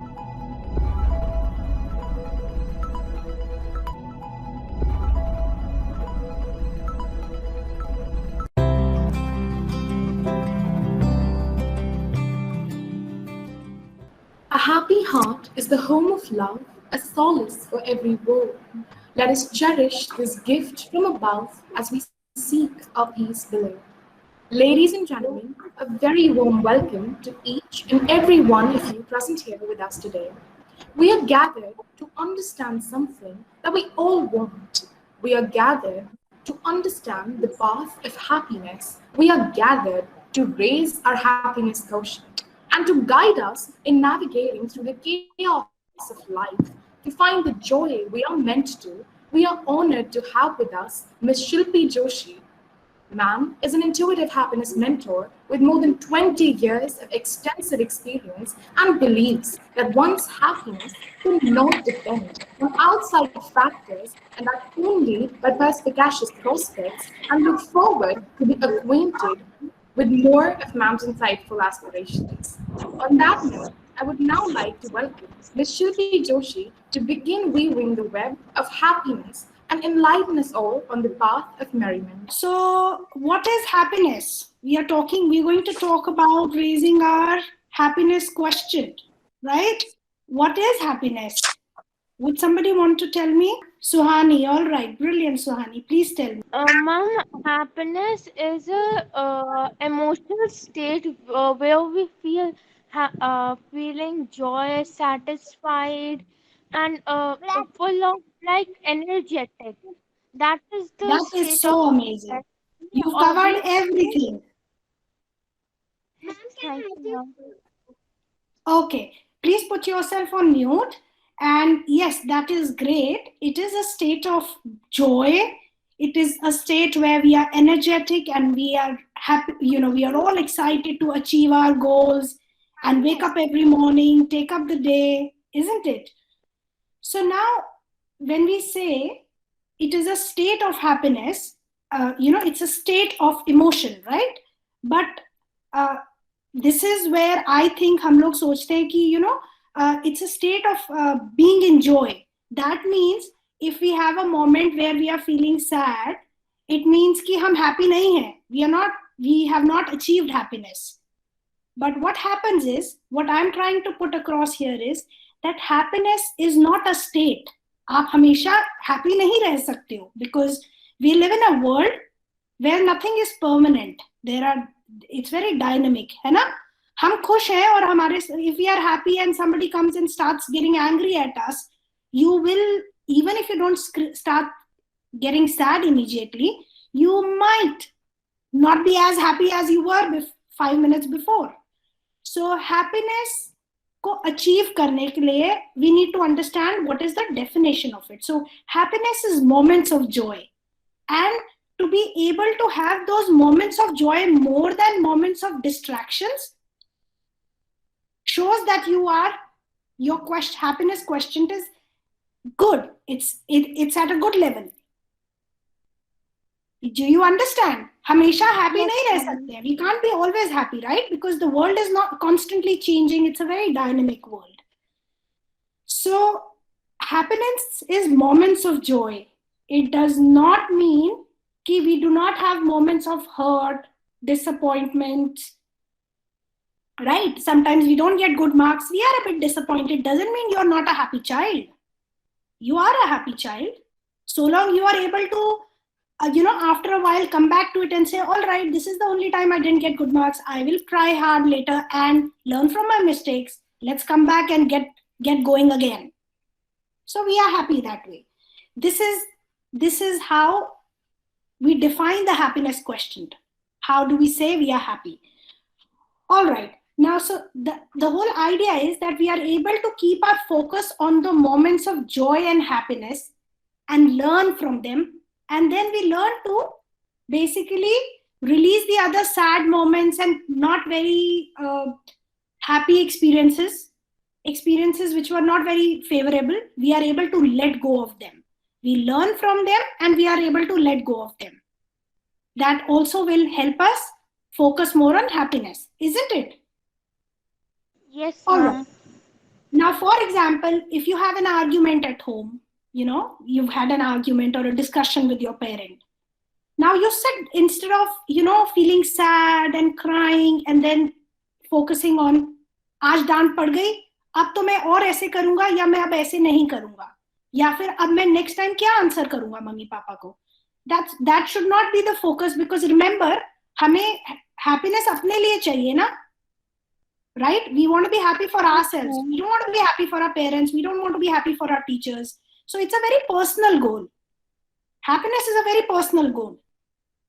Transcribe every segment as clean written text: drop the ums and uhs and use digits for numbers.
A happy heart is the home of love, a solace for every woe. Let us cherish this gift from above as we seek our peace below. Ladies and gentlemen, a very warm welcome to each and every one of you present here with us today. We are gathered to understand something that we all want. We are gathered to understand the path of happiness. We are gathered to raise our happiness quotient and to guide us in navigating through the chaos of life to find the joy we are meant to. We are honored to have with us Ms. Shilpi Joshi. Ma'am is an intuitive happiness mentor with more than 20 years of extensive experience and believes that one's happiness should not depend on outside factors and that only by perspicacious prospects and look forward to be acquainted with more of Ma'am's insightful aspirations. On that note, I would now like to welcome Ms. Shilpi Joshi to begin weaving the web of happiness and enlighten us all on the path of merriment. So, what is happiness? We're going to talk about raising our happiness question, right? What is happiness? Would somebody want to tell me? Suhani, all right, brilliant, Suhani. Please tell me. Ma'am, happiness is a emotional state where we feel feeling joy, satisfied, and full of energetic. That is the That is state so of amazing. You've covered everything. Thank you, ma'am. Okay, please put yourself on mute. And yes, that is great. It is a state of joy. It is a state where we are energetic and we are happy. We are all excited to achieve our goals and wake up every morning, take up the day, isn't it? So now, when we say it is a state of happiness, it's a state of emotion, right? But this is where I think हम लोग सोचते हैं कि it's a state of being in joy. That means if we have a moment where we are feeling sad, it means कि हम happy नहीं हैं. We have not achieved happiness. But what happens is, what I'm trying to put across here is that happiness is not a state. आप हमेशा happy नहीं रह सकते हो, because we live in a world where nothing is permanent. It's very dynamic, है ना? हम खुश हैं और हमारे, if we are happy and somebody comes and starts getting angry at us, you will, even if you don't start getting sad immediately, you might not be as happy as you were 5 minutes before. So happiness को achieve करने के लिए, we need to understand what is the definition of it. So happiness is moments of joy, and to be able to have those moments of joy more than moments of distractions shows that your happiness quotient is good. It's at a good level. Do you understand? हमेशा happy नहीं रह सकते हैं. We can't be always happy, right? Because the world is not constantly changing. It's a very dynamic world. So happiness is moments of joy. It does not mean that we do not have moments of hurt, disappointment, right? Sometimes we don't get good marks. We are a bit disappointed. Doesn't mean you're not a happy child. You are a happy child. So long you are able to, after a while come back to it and say, all right, this is the only time I didn't get good marks. I will try hard later and learn from my mistakes. Let's come back and get going again. So we are happy that way. This is how we define the happiness quotient. How do we say we are happy? All right. Now, so the whole idea is that we are able to keep our focus on the moments of joy and happiness and learn from them. And then we learn to basically release the other sad moments and not very happy experiences which were not very favorable. We are able to let go of them. We learn from them and we are able to let go of them. That also will help us focus more on happiness, isn't it? Yes, All ma'am. right. Now, for example, if you have an argument at home, you know, you've had an argument or a discussion with your parent. Now you sit, instead of, you know, feeling sad and crying and then focusing on आज डांट पड़ गई, अब तो मैं और ऐसे करूंगा, या मैं अब ऐसे नहीं करूंगा, या फिर अब मैं नेक्स्ट टाइम क्या आंसर करूंगा मम्मी पापा को. That should not be the focus, because remember, हमें happiness अपने लिए चाहिए ना, right? We want to be happy for ourselves. We don't want to be happy for our parents. We don't want to be happy for our teachers. So it's a very personal goal. Happiness is a very personal goal.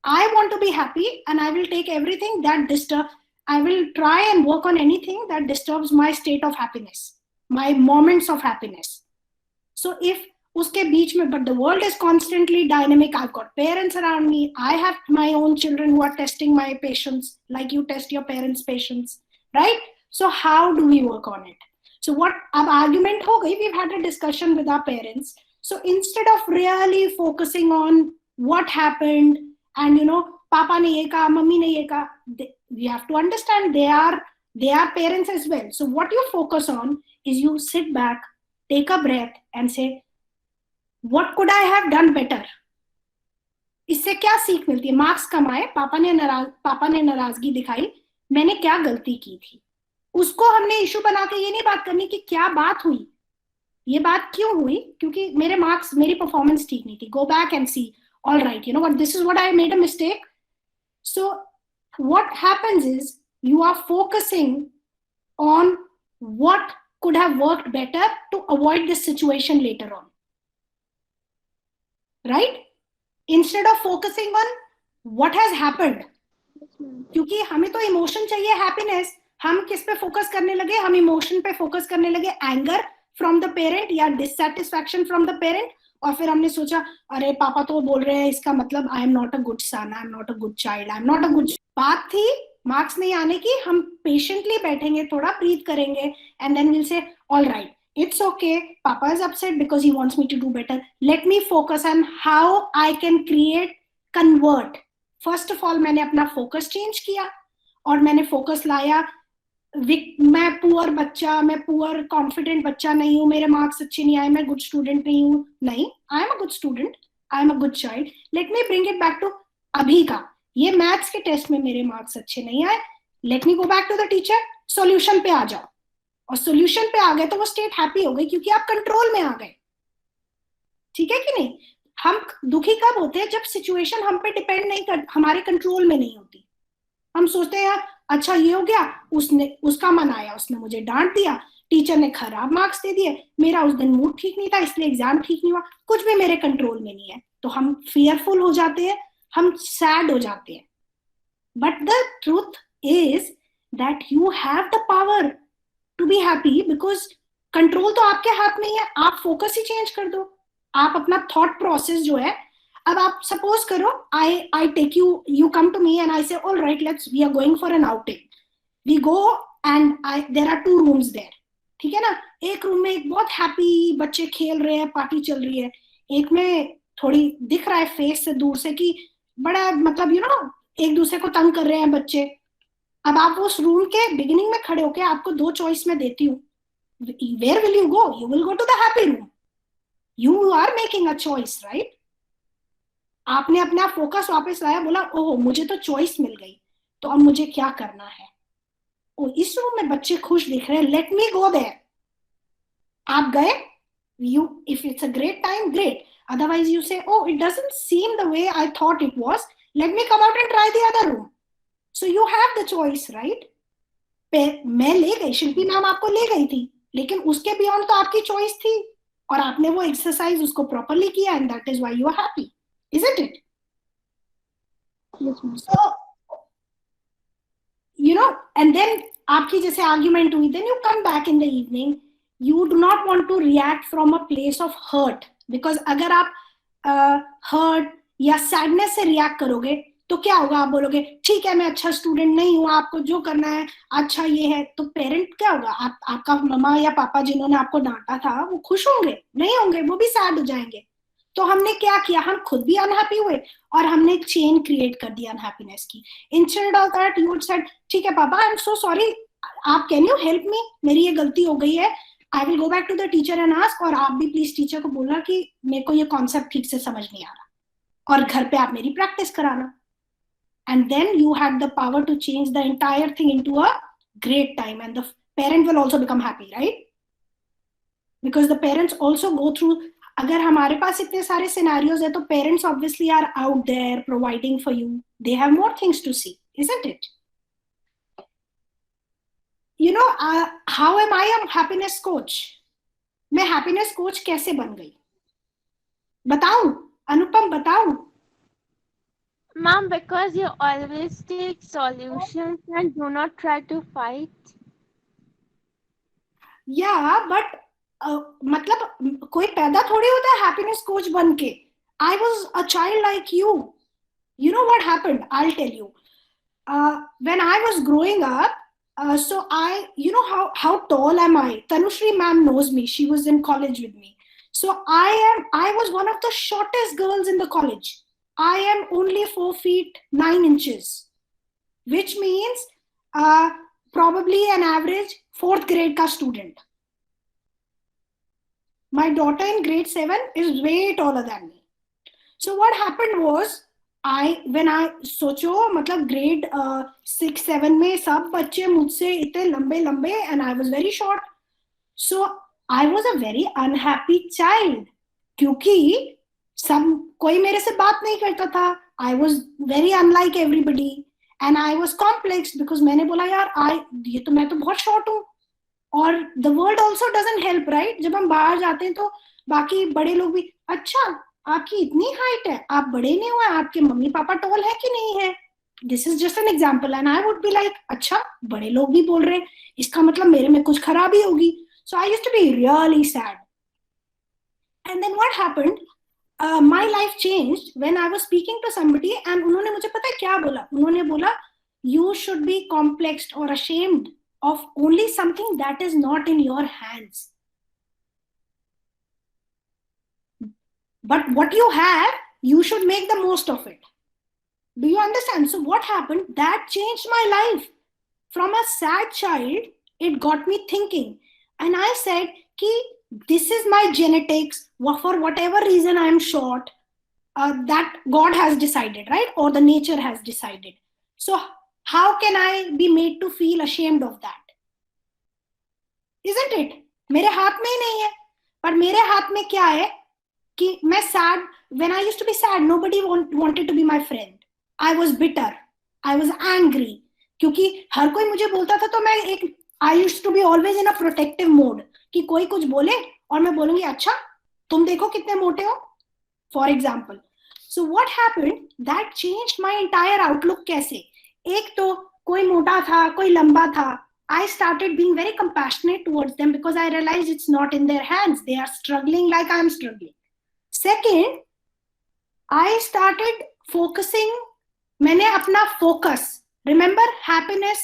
I want to be happy, and I will take everything that I will try and work on anything that disturbs my state of happiness, my moments of happiness. So if uske beech mein, but the world is constantly dynamic, I've got parents around me, I have my own children who are testing my patience, like you test your parents' patience, right? So how do we work on it? So what, ab argument ho gayi, we've had a discussion with our parents. So instead of really focusing on what happened, and you know, papa ne ye kaha, mummy ne ye kaha, we have to understand they are parents as well. So what you focus on is you sit back, take a breath and say, what could I have done better? इससे क्या सीख मिलती है? Marks कम आए, पापा ने नाराजगी दिखाई, मैंने क्या गलती की थी? उसको हमने इशू बना के ये नहीं बात करनी कि क्या बात हुई, ये बात क्यों हुई, क्योंकि मेरे मार्क्स, मेरी परफॉर्मेंस ठीक नहीं थी. Go back and see, all right, you know what, this is what I made a mistake. So what happens is you are focusing on what could have worked better to avoid this situation later on, right? Instead of focusing on what has happened. क्योंकि हमें तो emotion चाहिए, happiness. हम किस पे focus करने लगे? हम इमोशन पे फोकस करने लगे, एंगर फ्रॉम द पेरेंट या डिससैटिस्फैक्शन फ्रॉम द पेरेंट. और फिर हमने सोचा, अरे पापा तो बोल रहे हैं, इसका मतलब I am not a good son, I am not a good child, I am not a good. बात थी मार्क्स नहीं आने की, हम पेशेंटली बैठेंगे, थोड़ा ब्रीथ करेंगे, and then will say, all right, it's okay, papa is upset because he wants me to do better, let me focus on how I can convert. First of all, मैंने अपना focus change किया और मैंने focus लाया, मैं poor बच्चा, मैं poor confident बच्चा नहीं हूँ, मेरे मार्क्स अच्छे नहीं आए, मैं गुड स्टूडेंट नहीं हूँ, नहीं, I am a good student, I am a good child, let me bring it back to अभी का. ये मैथ्स के टेस्ट में मेरे मार्क्स अच्छे नहीं आए, let me go back to the teacher, solution पे आ जाओ. और सॉल्यूशन पे आ गए तो वो स्टेट हैप्पी हो गई, क्योंकि आप कंट्रोल में आ गए. ठीक है कि नहीं? हम दुखी कब होते हैं? जब सिचुएशन हम पे डिपेंड नहीं कर, हमारे कंट्रोल में नहीं होती. हम सोचते हैं यार, अच्छा ये हो गया, उसका मन आया, उसने मुझे डांट दिया, टीचर ने खराब मार्क्स दे दिए, मेरा उस दिन मूड ठीक नहीं था इसलिए एग्जाम ठीक नहीं हुआ, कुछ भी मेरे कंट्रोल में नहीं है. तो हम फियरफुल हो जाते हैं, हम सैड हो जाते हैं. But the truth is that you have the power to be happy, because control तो आपके हाथ में ही है. आप फोकस ही चेंज कर दो. आप अपना थॉट प्रोसेस जो है, अब आप सपोज करो, I take you come to me and I say, all right, we are going for an outing. We go and there are 2 rooms there. ठीक है ना? एक रूम में एक बहुत हैप्पी बच्चे खेल रहे हैं, पार्टी चल रही है. एक में थोड़ी दिख रहा है फेस से दूर से कि बड़ा, मतलब यू नो, एक दूसरे को तंग कर रहे हैं बच्चे. अब आप उस रूम के बिगिनिंग में खड़े होके, आपको 2 चॉइस में देती हूँ, where will you go? You will go to the happy room. You are making a choice, right? आपने अपना फोकस वापस लाया, बोला ओह मुझे तो चॉइस मिल गई, तो अब मुझे क्या करना है? ओ इस रूम में बच्चे खुश दिख रहे हैं, लेट मी गो देयर. आप गए, you, if it's a great time, great. Otherwise you say, oh, it doesn't seem the way I thought it was, let me come out and try the other room. So you have the choice, right? मैं ले गई, शिल्पी ma'am आपको ले गई थी, लेकिन उसके beyond तो आपकी चॉइस थी, और आपने वो एक्सरसाइज उसको प्रॉपरली किया, and that is why you are happy, isn't it? Yes, ma'am. So you know, and then आपकी जैसे आर्ग्यूमेंट हुई, then you come back in the evening, you do not want to react from a place of hurt, because अगर आप hurt या sadness से react करोगे तो क्या होगा? आप बोलोगे ठीक है मैं अच्छा स्टूडेंट नहीं हूँ, आपको जो करना है अच्छा ये है. तो पेरेंट क्या होगा? आपका मम्मा या पापा जिन्होंने आपको डांटा था वो खुश होंगे? नहीं होंगे, वो भी सैड हो जाएंगे. तो हमने क्या किया? हम खुद भी अनहैप्पी हुए और हमने चेन क्रिएट कर दी अनहैप्पीनेस की. Instead of that you would said, ठीक है पापा, आई एम सो सॉरी, आप कैन यू हेल्प मी, मेरी ये गलती हो गई है, I will go back to the teacher and ask, और आप भी प्लीज टीचर को बोलना कि मेरे को ये कॉन्सेप्ट ठीक से समझ नहीं आ रहा, और घर पे आप मेरी प्रैक्टिस कराना. And then you had the power to change the entire thing into a great time, and the parent will also become happy, right? Because the parents also go through, अगर हमारे पास इतने सारे scenarios है तो parents obviously are out there providing for you. They have more things to see, isn't it? You know, how am I a happiness coach? मैं happiness coach कैसे बन गई? बताऊं? अनुपम बताऊं? Ma'am, because you always take solutions and do not try to fight. Yeah, but मतलब कोई पैदा थोड़ी होता है हैप्पीनेस कोच बन के. I was a child like you. You know what happened? I'll tell you. When I was growing up, so you know how tall am I? Tanushri ma'am knows me. She was in college with me. So I was one of the shortest girls in the college. I am only 4 feet 9 inches, which means probably an average 4th grade ka student. My daughter in grade 7 is way taller than me. So what happened was, when I सोचो मतलब grade 6, 7 में सब बच्चे मुझसे इतने लंबे लंबे and I was very short. So I was a very unhappy child क्योंकि सब कोई मेरे से बात नहीं करता था. I was very unlike everybody and I was complexed because मैंने बोला यार मैं तो बहुत short हूँ. और the world also doesn't help, right? जब हम बाहर जाते हैं तो बाकी बड़े लोग भी, अच्छा आपकी इतनी हाइट है, आप बड़े नहीं हुए, आपके मम्मी पापा टॉल है कि नहीं है? This is just an example and I would be like, अच्छा बड़े लोग भी बोल रहे हैं, इसका मतलब मेरे में कुछ खराबी होगी. So I used to be really sad. And then what happened? My life changed when I was speaking to somebody and उन्होंने मुझे पता है क्या बोला? उन्होंने बोला, you should be complexed or ashamed of only something that is not in your hands. But what you have, you should make the most of it. Do you understand? So what happened? That changed my life. From a sad child, it got me thinking. And I said, this is my genetics. For whatever reason I am short, that God has decided, right? Or the nature has decided. So how can I be made to feel ashamed of that? Isn't it? मेरे हाथ में ही नहीं है. पर मेरे हाथ में क्या है कि मैं sad, when I used to be sad, nobody wanted to be my friend. I was bitter. I was angry. क्योंकि हर कोई मुझे बोलता था तो मैं I used to be always in a protective mode कि कोई कुछ बोले और मैं बोलूंगी अच्छा तुम देखो कितने मोटे हो, for example. So what happened? That changed my entire outlook. कैसे? एक तो कोई मोटा था, कोई लंबा था. I started being very compassionate towards them because I realized it's not in their hands. They are struggling like I'm struggling. Second, I started focusing. मैंने अपना focus. Remember happiness?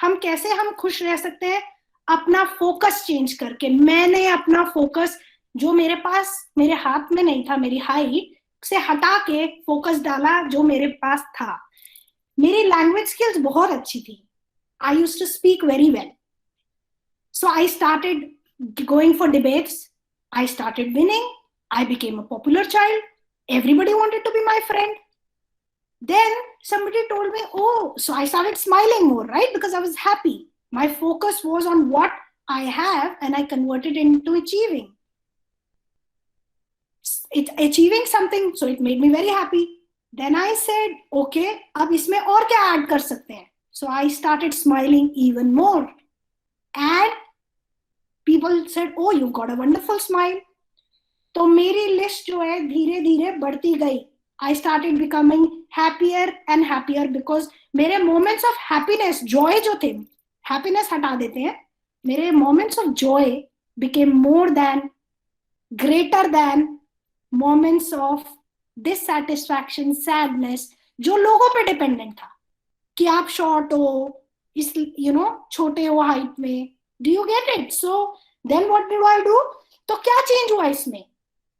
हम कैसे हम खुश रह सकते हैं? अपना focus change करके. मैंने अपना focus जो मेरे पास मेरे हाथ में नहीं था, मेरी height से हटा के focus डाला जो मेरे पास था. मेरी language skills बहुत अच्छी थी. I used to speak very well. So I started going for debates. I started winning. I became a popular child. Everybody wanted to be my friend. Then somebody told me, oh, so I started smiling more, right? Because I was happy. My focus was on what I have and I converted it into achieving. It's achieving something, so it made me very happy. Then I said, okay, अब इसमें और क्या add कर सकते हैं? So I started smiling even more. And people said, oh, you've got a wonderful smile. तो मेरी list जो है धीरे धीरे बढ़ती गई. I started becoming happier and happier because मेरे moments of happiness, joy जो थे, happiness हटा देते हैं, मेरे moments of joy became more than, greater than moments of dissatisfaction, sadness, जो लोगों पे dependent था. कि आप short हो, इस छोटे हो height में. Do you get it? So then what did I do? तो क्या change हुआ इसमें?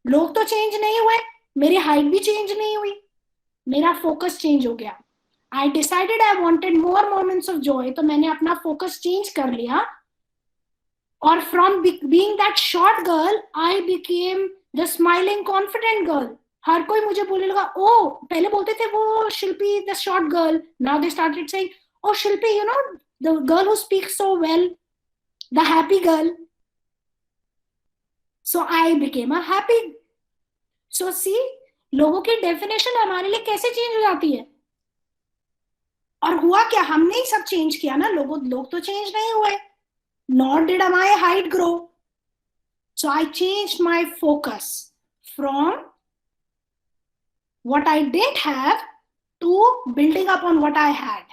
लोग तो change नहीं हुए, मेरी height भी change नहीं हुई, मेरा focus change हो गया. I decided I wanted more moments of joy, तो मैंने अपना focus change कर लिया Or from being that short girl, I became the smiling, confident girl. हर कोई मुझे बोलने लगा, oh, पहले बोलते थे वो शिल्पी, the short girl. Now they started saying, oh, Shilpi, you know, the girl who speaks so well, the happy girl. So I became a happy. So see, लोगों की डेफिनेशन हमारे लिए कैसे चेंज हो जाती है. और हुआ क्या, हमने ही सब चेंज किया ना, लोग तो चेंज नहीं हुए. Nor did my height grow. So I changed my focus from what I didn't have to building up on what I had.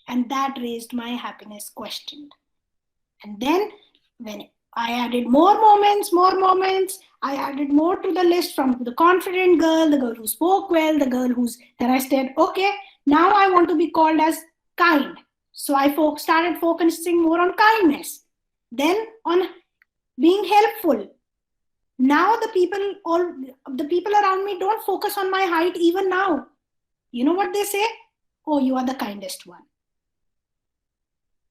And that raised my happiness question. And then when I added more moments, I added more to the list, from the confident girl, the girl who spoke well, the girl then I said, okay, now I want to be called as kind. So I started focusing more on kindness, then on being helpful. Now the people around me don't focus on my height even now. You know what they say? Oh, you are the kindest one.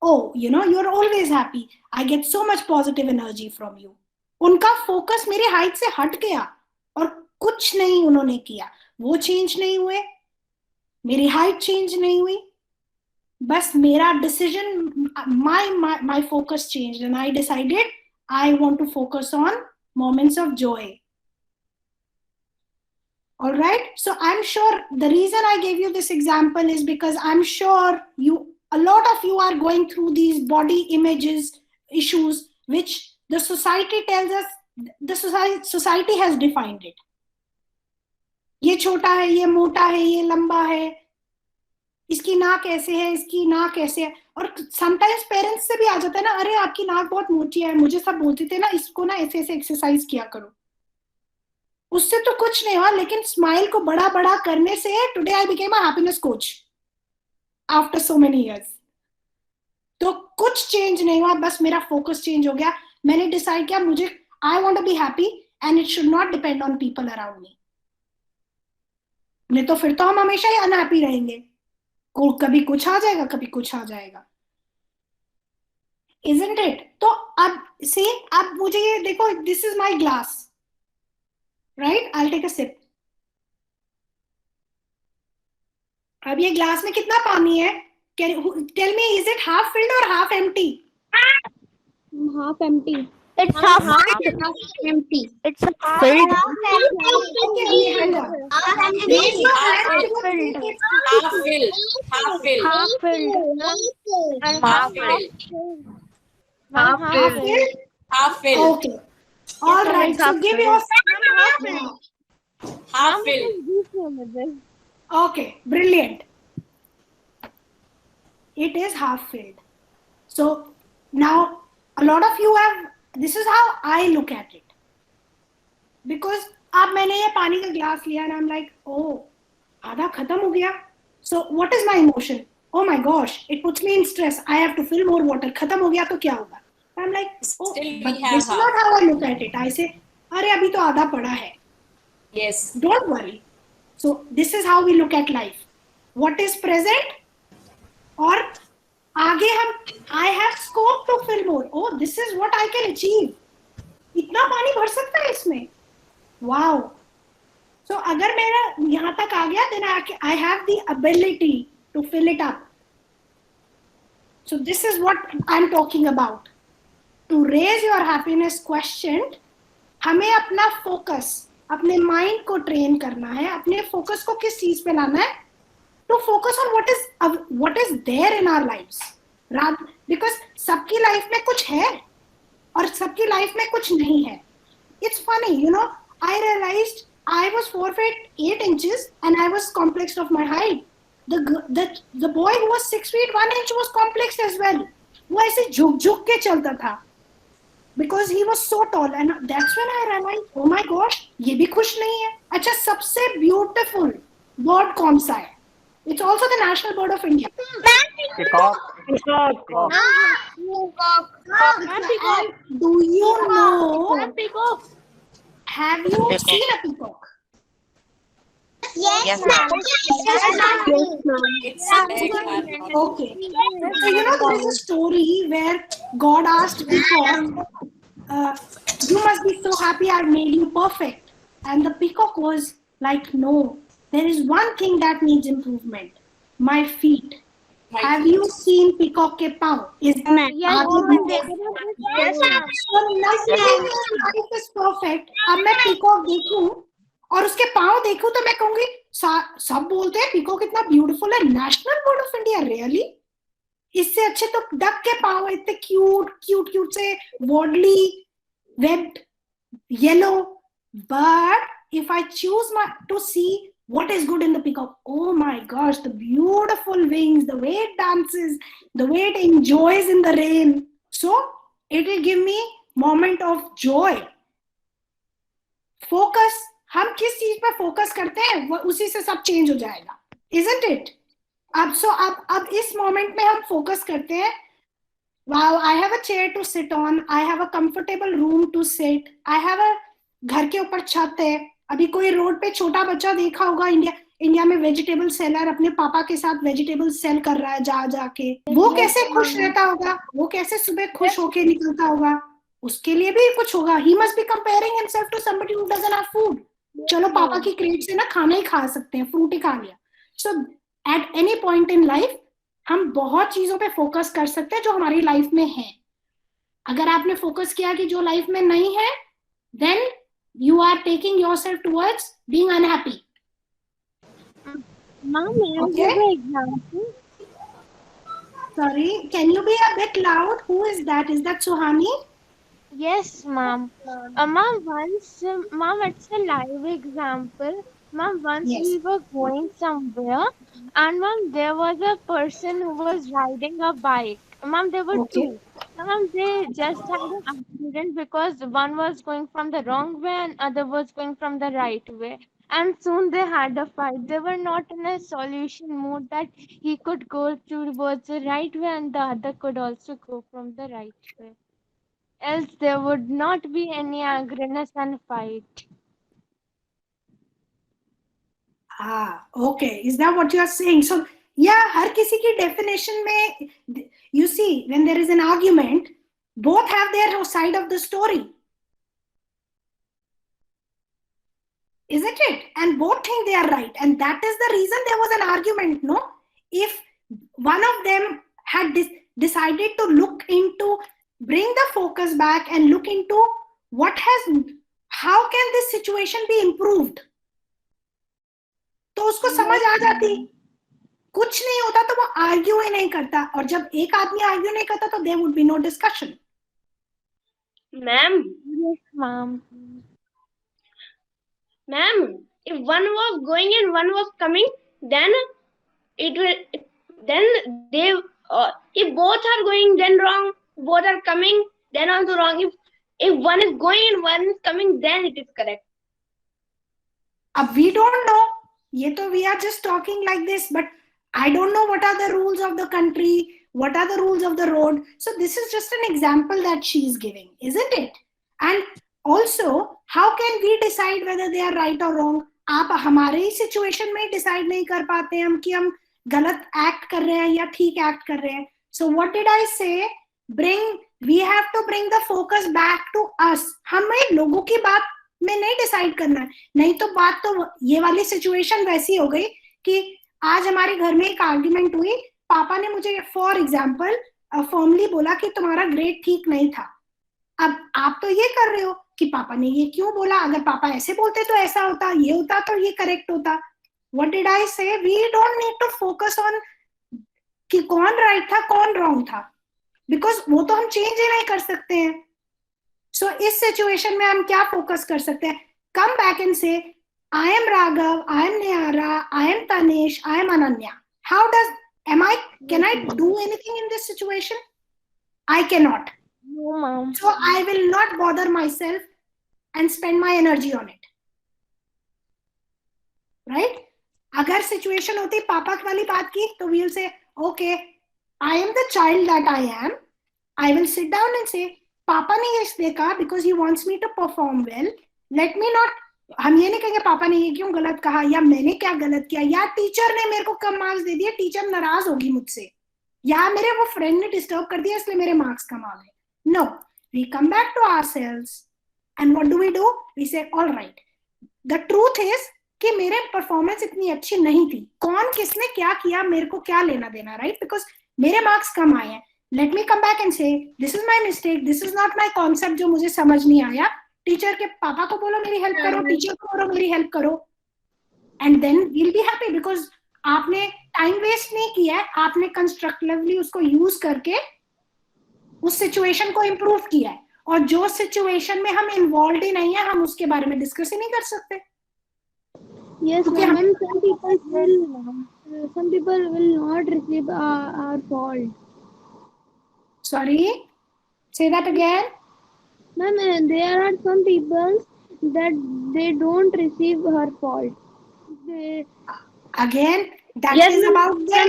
Oh, you know, you're always happy. I get so much positive energy from you. उनका focus मेरे height से हट गया और कुछ नहीं उन्होंने किया. वो चेंज नहीं हुए, मेरी हाइट चेंज नहीं हुई, बस मेरा decision, my focus changed and I decided I want to focus on moments of joy. All right, so I'm sure the reason I gave you this example is because I'm sure a lot of you are going through these body images issues which the society tells us, the society has defined it. ये छोटा है, ये मोटा है, ये लंबा है, इसकी नाक ऐसे है, इसकी नाक ऐसे है. और समटाइम्स पेरेंट्स से भी आ जाता है ना, अरे आपकी नाक बहुत मोटी है, मुझे सब बोलते थे ना इसको ना ऐसे ऐसे एक्सरसाइज किया करो. उससे तो कुछ नहीं हुआ, लेकिन स्माइल को बड़ा बड़ा करने से today I became a happiness coach after so many years. तो कुछ चेंज नहीं हुआ, बस मेरा फोकस चेंज हो गया. मैंने डिसाइड किया मुझे I want to be happy and it should not depend on people around me. नहीं तो फिर तो हम हमेशा ही अनहैप्पी रहेंगे. कभी कुछ आ जाएगा, कभी कुछ आ जाएगा. Isn't it? तो अब see, अब मुझे ये देखो, this is my glass, right? I'll take a sip. अब ये ग्लास में कितना पानी है? Tell me, is it half filled or half empty? Half empty. It's half empty. It's filled. Half filled. Okay. All right. So give yourself half filled. Okay, brilliant. It is half filled. So now a lot of you have, this is how I look at it. Because अब मैंने ये पानी का glass लिया and I'm like, oh, आधा खत्म हो गया. So what is my emotion? Oh my gosh, it puts me in stress. I have to fill more water. खत्म हो गया तो क्या होगा? I'm like, oh, but this is not how I look at it. I say, अरे अभी तो आधा पड़ा है. Yes. Don't worry. So this is how we look at life. What is present? और आगे हम, I have scope to fill more. Oh, this is what I can achieve. इतना पानी भर सकता है इसमें. Wow. So अगर मेरा यहाँ तक आ गया, then I have the ability to fill it up. So this is what I'm talking about. To raise your happiness question, हमें अपना focus, अपने mind को train करना है. अपने focus को किस चीज पे लाना है? To focus on what is there in our lives. Because सबकी life में कुछ है और सबकी life में कुछ नहीं है. It's funny, you know, I realized I was 4 feet 8 inches and I was complexed of my height. The boy who was 6 feet 1 inch was complexed as well. वो ऐसे झुक के चलता था. Because he was so tall, and that's when I realized, oh my gosh, ये भी खुश नहीं है. अच्छा, सबसे beautiful bird कौन सा है? It's also the national bird of India. Peacock. Do you know? Have you seen a peacock? Yes, ma'am. It's like our Okay. So, you know, there is a story where God asked Peacock, you must be so happy I made you perfect. And the peacock was like, no, there is one thing that needs improvement. My feet. Have you seen peacock ke pav? Is Yes, are ma'am. they They beautiful? cannot be seen. So nothing in life is perfect. अब मैं peacock देखूं और उसके पाँव देखूं तो मैं कहूंगी सब बोलते हैं peacock इतना beautiful है. National Bird of India, really? इससे अच्छे तो डक के पाँव इतने क्यूट से waddly, webbed, yellow. But if I choose to see what is good in the peacock, oh my gosh, the beautiful wings, the way it dances, the way it enjoys in the rain. So it will give me moment of joy. Focus, हम किस चीज पर focus करते हैं वो उसी से सब चेंज हो जाएगा, isn't it? अब इस मोमेंट में हम फोकस करते हैं. Wow, I have a chair to sit on. I have a comfortable room to sit. I have a घर के ऊपर छत है. अभी कोई रोड पे छोटा बच्चा देखा होगा इंडिया में वेजिटेबल सेलर अपने पापा के साथ वेजिटेबल सेल कर रहा है जाके. वो कैसे खुश रहता होगा, वो कैसे सुबह खुश होके निकलता होगा. उसके लिए भी कुछ होगा. He must be comparing himself to somebody who doesn't have food. चलो पापा की क्रेट से ना खाना ही खा सकते हैं, फ्रूट ही खा लिया. So at any point in life हम बहुत चीजों पे फोकस कर सकते हैं जो हमारी लाइफ में है. अगर आपने फोकस किया कि जो लाइफ में नहीं है, then you are taking yourself towards being unhappy. Ma'am, may I give an example? Sorry, can you be a bit loud? Who is that? Is that Suhani? Yes, ma'am. Ma'am, ma'am, it's a live example. Ma'am, once Yes. we were going somewhere, and ma'am, there was a person who was riding a bike. Ma'am, there were Okay. two. Ma'am, they just had an accident because one was going from the wrong way and other was going from the right way. And soon they had a fight. They were not in a solution mode that he could go towards the right way and the other could also go from the right way. Else there would not be any agriness and fight. Okay. Is that what you are saying? So, yeah, हर किसी की definition में, you see, when there is an argument, both have their side of the story. Isn't it? And both think they are right. And that is the reason there was an argument, no? If one of them had decided to bring the focus back and look into how can this situation be improved? तो उसको समझ आ जाती. कुछ नहीं होता तो वो argue ही नहीं करता. और जब एक आदमी आर्ग्यू नहीं करता तो there would be no discussion. Ma'am, Yes, ma'am. ma'am, if one was going and one was coming, then it will. Then they, if both are going, then wrong. Both are coming, then also wrong. If one is going and one is coming, then it is correct. अब we don't know. ये तो we are just talking like this, but I don't know what are the rules of the country, what are the rules of the road. So this is just an example that she is giving, isn't it? And also, how can we decide whether they are right or wrong? आप हमारे ही situation में decide नहीं कर पाते हम कि हम गलत act कर रहे हैं या ठीक act कर रहे हैं. So what did I say? We have to bring the focus back to us. हमें लोगों की बात में नहीं डिसाइड करना है. नहीं तो बात तो ये वाली सिचुएशन वैसी हो गई कि आज हमारे घर में एक आर्ग्यूमेंट हुई. पापा ने मुझे फॉर एग्जांपल फॉर्मली बोला कि तुम्हारा ग्रेड ठीक नहीं था. अब आप तो ये कर रहे हो कि पापा ने ये क्यों बोला, अगर पापा ऐसे बोलते तो ऐसा होता, ये होता तो ये करेक्ट होता. What did I say? We don't need to focus on कि कौन राइट था कौन रॉन्ग था, बिकॉज वो तो हम चेंज ही नहीं कर सकते हैं. सो इस सिचुएशन में हम क्या फोकस कर सकते हैं? कम back and say I am Raghav, I am Nihara, I am Tanesh, I am Ananya. How can I do anything in this situation? I cannot. No, ma'am. So I will not bother myself and spend my energy on it. Right? अगर situation होती पापा वाली बात की तो we will say, okay, I am the child that I am. I will sit down and say, पापा ने ये देखा because he wants me to perform well. Let me not हम ये नहीं कहेंगे पापा ने ये क्यों गलत कहा, या मैंने क्या गलत किया, या टीचर ने मेरे को कम मार्क्स दे दिए, टीचर नाराज होगी मुझसे, या मेरे वो फ्रेंड ने डिस्टर्ब कर दिया इसलिए मेरे मार्क्स कम आ गए. No, we come back to ourselves and what do we do, we say all right, the truth is कि मेरे परफॉर्मेंस इतनी अच्छी नहीं थी, कौन किसने क्या किया मेरे को क्या लेना देना, राइट, बिकॉज मेरे मार्क्स कम आए हैं. Let me come back and say this is my mistake, this is not my concept जो मुझे समझ नहीं आया. टीचर के पापा को बोलो मेरी हेल्प करो, टीचर को बोलो मेरी हेल्प करो, and then we'll be happy, because आपने टाइम वेस्ट नहीं किया है, आपने कंस्ट्रक्टिवली उसको यूज करके उस सिचुएशन को इम्प्रूव किया है. और जो सिचुएशन में हम इन्वॉल्व ही नहीं है, हम उसके बारे में डिस्कस ही नहीं कर सकते. Yes, Okay, ma'am. And some people will not receive our fault. Sorry, say that again. Ma'am, there are some people that they don't receive her fault. They, Again, that yes, is ma'am. about them.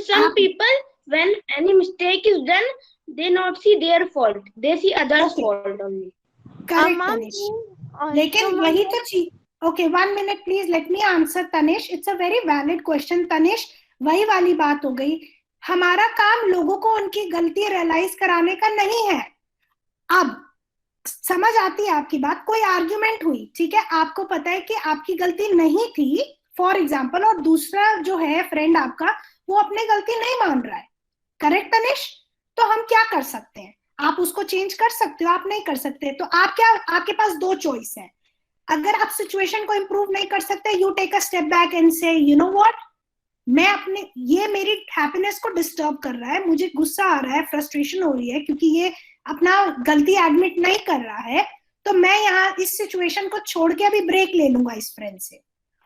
Some people, when any mistake is done, they not see their fault. They see others' Okay. fault only. Correct, Ma'am, Tanish. also, लेकिन ma'am, यही तो चीज. Okay, 1 minute please, let me answer Tanish. It's a very valid question, Tanish. वही वाली बात हो गई, हमारा काम लोगों को उनकी गलती रियलाइज कराने का नहीं है. अब समझ आती है आपकी बात, कोई आर्ग्यूमेंट हुई, ठीक है, आपको पता है कि आपकी गलती नहीं थी फॉर एग्जाम्पल, और दूसरा जो है फ्रेंड आपका वो अपनी गलती नहीं मान रहा है, करेक्ट तनिष, तो हम क्या कर सकते हैं, आप उसको चेंज कर सकते हो, आप नहीं कर सकते, तो आप क्या, आपके पास दो चॉइस है. अगर आप सिचुएशन को इंप्रूव नहीं कर सकते, you take a step back and say you know what, मैं अपने, ये मेरी हैप्पीनेस को डिस्टर्ब कर रहा है, मुझे गुस्सा आ रहा है, फ्रस्ट्रेशन हो रही है क्योंकि ये अपना गलती एडमिट नहीं कर रहा है, तो मैं यहाँ इस सिचुएशन को छोड़ के अभी ब्रेक ले लूंगा इस फ्रेंड से,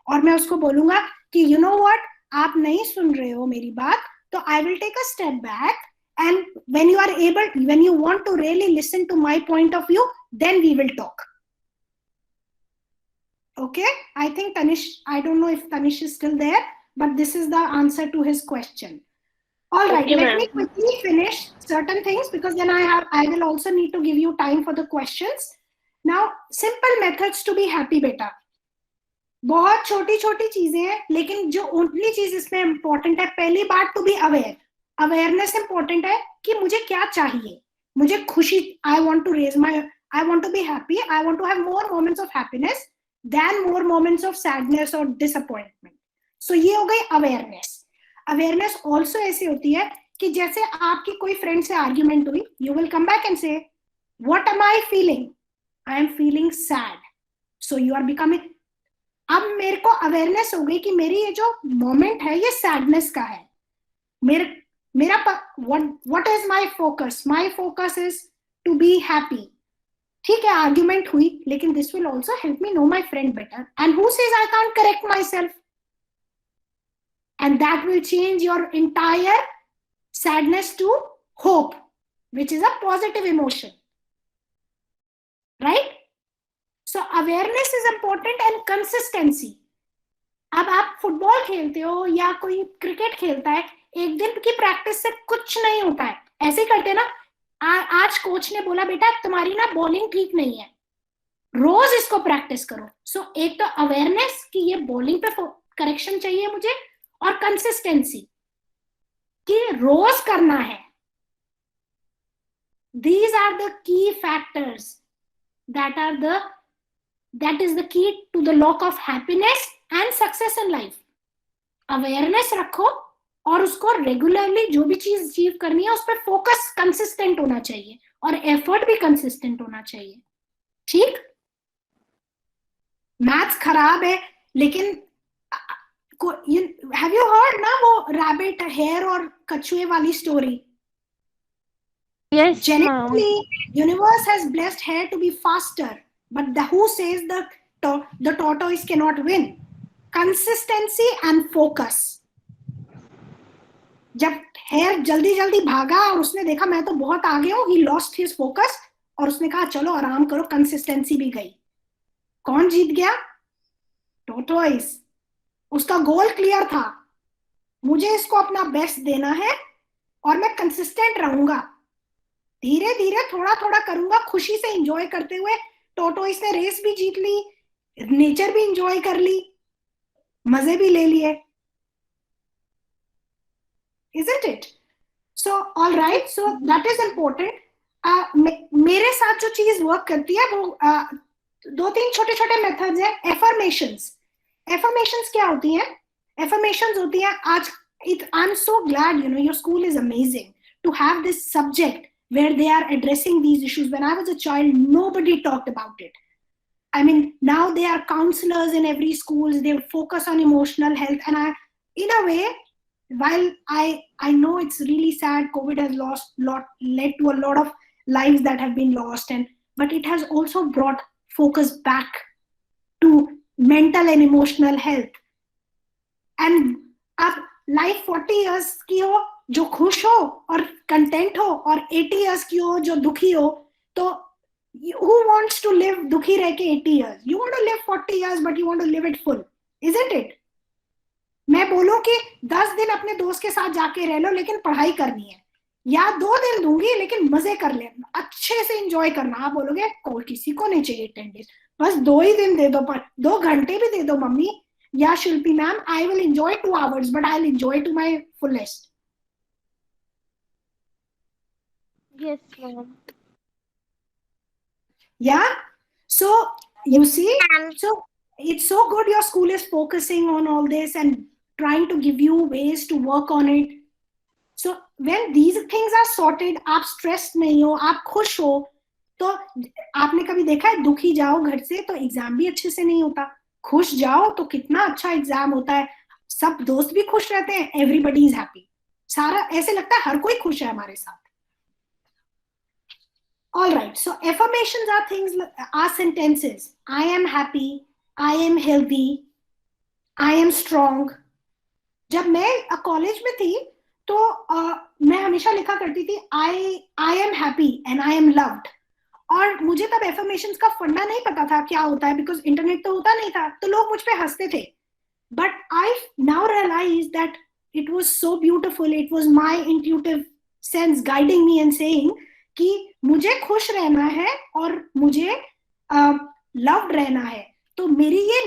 और मैं उसको बोलूंगा कि यू नो व्हाट, आप नहीं सुन रहे हो मेरी बात, तो I will take a step back, and when you are able, when you want to really listen to my point of view, then we will talk. Okay, I think Tanish, I don't know if Tanish is still there, but this is the answer to his question. All right, Okay, let me ma'am. quickly finish certain things, because then I will also need to give you time for the questions. Now, simple methods to be happy, beta. बहुत छोटी छोटी चीजें हैं, लेकिन जो only चीज इसमें important है, पहली बात to be aware, awareness important है कि मुझे क्या चाहिए, मुझे खुशी, I want to raise my, I want to be happy, I want to have more moments of happiness then more moments of sadness और डिसअपॉइंटमेंट. सो ये हो गई अवेयरनेस. अवेयरनेस ऑल्सो ऐसी होती है कि जैसे आपकी कोई फ्रेंड से आर्ग्यूमेंट हुई, you will come back and say what am I feeling, I am feeling sad, so you are becoming, अब मेरे को अवेयरनेस हो गई कि मेरी ये जो मोमेंट है ये सैडनेस का है, मेरा what is my focus, my focus is to be happy. ठीक है, आर्ग्यूमेंट हुई, लेकिन this will also help me know my friend better, and who says I can't correct myself, and that will change your entire sadness to hope, which is a positive emotion, right? So awareness is important and consistency. अब आप football खेलते हो या कोई cricket खेलता है, एक दिन की प्रैक्टिस से कुछ नहीं होता है, ऐसे करते ना, आज कोच ने बोला बेटा तुम्हारी ना बॉलिंग ठीक नहीं है, रोज इसको प्रैक्टिस करो. सो एक तो अवेयरनेस कि ये बॉलिंग पे करेक्शन चाहिए मुझे, और कंसिस्टेंसी कि रोज करना है. These are the key factors that is the key to the lock of happiness and success in life. Awareness रखो और उसको रेगुलरली जो भी चीज अचीव करनी है उस पर फोकस कंसिस्टेंट होना चाहिए, और एफर्ट भी कंसिस्टेंट होना चाहिए. ठीक, मैथ्स खराब है, लेकिन have you heard ना वो rabbit, hare और कछुए वाली story? yes, Genetically, universe has blessed hare to be faster, but who says the tortoise cannot win? Consistency and focus. जब hare जल्दी जल्दी भागा और उसने देखा मैं तो बहुत आगे हूँ, he lost his focus, और उसने कहा चलो आराम करो, कंसिस्टेंसी भी गई. कौन जीत गया? टॉर्टोइस. उसका गोल क्लियर था, मुझे इसको अपना बेस्ट देना है और मैं कंसिस्टेंट रहूंगा. धीरे धीरे थोड़ा थोड़ा करूंगा, खुशी से एंजॉय करते हुए। टोटोइस ने रेस भी जीत ली, नेचर भी एंजॉय कर ली, मजे भी ले लिए, isn't it? So all right, so that is important. मेरे साथ जो चीज वर्क करती है वो 2-3 छोटे छोटे मेथड्स हैं। एफर्मेशंस क्या होती हैं? एफर्मेशंस होती हैं आज I'm so glad, you know, your school is amazing to have this subject where they are addressing these issues. When I was a child, nobody talked about it. I mean, now they are counselors in every school. They focus on emotional health. And in a way, while I know it's really sad, COVID has led to a lot of lives that have been lost, but it has also brought focus back to mental and emotional health. And अब life 40 years की हो जो खुश हो और content हो, और 80 years की हो जो दुखी हो, तो who wants to live दुखी रह के 80 years? You want to live 40 years but you want to live it full, isn't it? मैं बोलूं कि 10 दिन अपने दोस्त के साथ जाके रह लो लेकिन पढ़ाई करनी है, या 2 दिन दूंगी लेकिन मजे कर ले, अच्छे से एंजॉय करना। आप बोलोगे कोई किसी को नहीं चाहिए 10 days, बस 2 ही दिन दे दो, पर 2 घंटे भी दे दो मम्मी या शिल्पी ma'am, I will enjoy 2 hours but I'll enjoy to my fullest. Yes, ma'am. Yeah, so you see, so it's so good your school is focusing on all this and trying to give you ways to work on it. So when these things are sorted, आप stressed नहीं हो, आप खुश हो, तो आपने कभी देखा है दुखी जाओ घर से तो एग्जाम भी अच्छे से नहीं होता, खुश जाओ तो कितना अच्छा एग्जाम होता है, सब दोस्त भी खुश रहते हैं, everybody is happy, सारा ऐसे लगता है हर कोई खुश है हमारे साथ. All right, so affirmations are things, are sentences. I am happy, I am healthy, I am strong. जब मैं कॉलेज में थी तो मैं हमेशा लिखा करती थी I am happy and I am loved. और मुझे तब affirmations का फंडा नहीं पता था क्या होता है, because इंटरनेट तो होता नहीं था, तो लोग मुझ पे हंसते थे. But I now realize that it was so beautiful. It was my intuitive sense guiding me and saying कि मुझे खुश रहना है और मुझे लव्ड रहना है. तो मेरी ये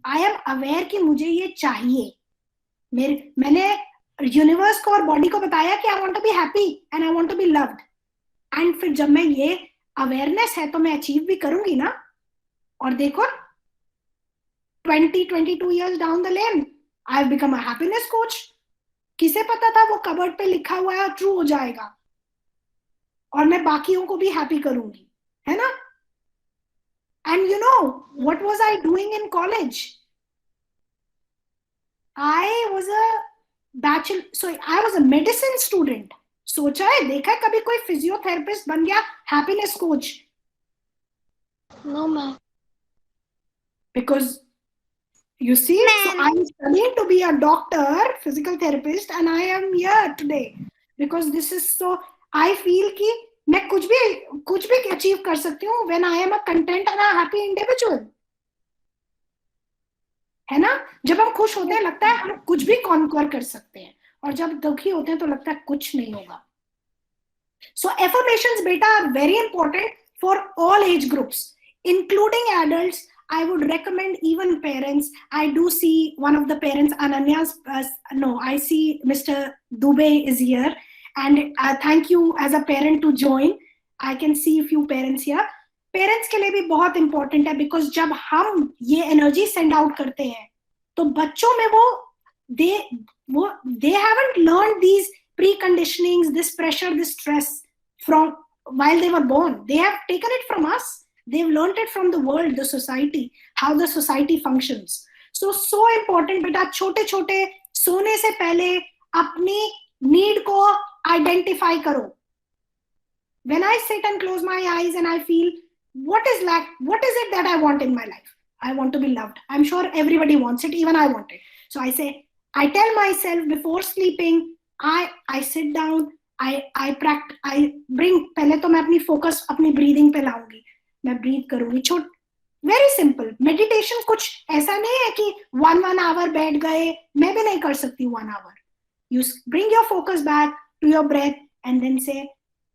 आई एम अवेयर कि मुझे ये चाहिए. मैंने यूनिवर्स को और बॉडी को बताया कि I want to be happy and I want to be loved. And फिर जब मैं ये अवेयरनेस है तो मैं अचीव भी करूंगी ना. और देखो 22 years down the lane I have become a happiness coach. किसे पता था वो कबर्ड पे लिखा हुआ है और ट्रू हो जाएगा और मैं बाकियों को भी हैप्पी करूंगी, है ना. And you know what was I doing in college? I was a medicine student. सोचा है, देखा है कभी कोई फिजियोथेरेपिस्ट बन गया happiness coach? No, ma'am. Because you see, so I'm studying to be a doctor, physical therapist, and I am here today because this is so. I feel कि मैं कुछ भी achieve कर सकती हूँ when I am a content and a happy individual. है ना. जब हम खुश होते हैं लगता है हम कुछ भी conquer कर सकते हैं, और जब दुखी होते हैं तो लगता है कुछ नहीं होगा. So affirmations beta are very important for all age groups, including adults. I would recommend even parents. I do see one of the parents, Ananya's. I see Mr. Dubey is here, and thank you as a parent to join. I can see a few parents here. Parents के लिए भी बहुत important है, because जब हम ये energy send out करते हैं, तो बच्चों में they haven't learned these preconditionings, this pressure, this stress from while they were born. They have taken it from us. They've learned it from the world, the society, how the society functions. So important. बेटा छोटे छोटे सोने से पहले अपनी need को identify करो. When I sit and close my eyes and I feel what is it that I want in my life? I want to be loved. I'm sure everybody wants it, even I want it. So I tell myself before sleeping, I sit down, I practice, I bring, पहले तो मैं अपनी focus अपनी breathing पे लाऊंगी. मैं breathe करूंगी. Very simple meditation. कुछ ऐसा नहीं है कि 1 hour बैठ गए. मैं भी नहीं कर सकती 1 hour. You bring your focus back to your breath and then say,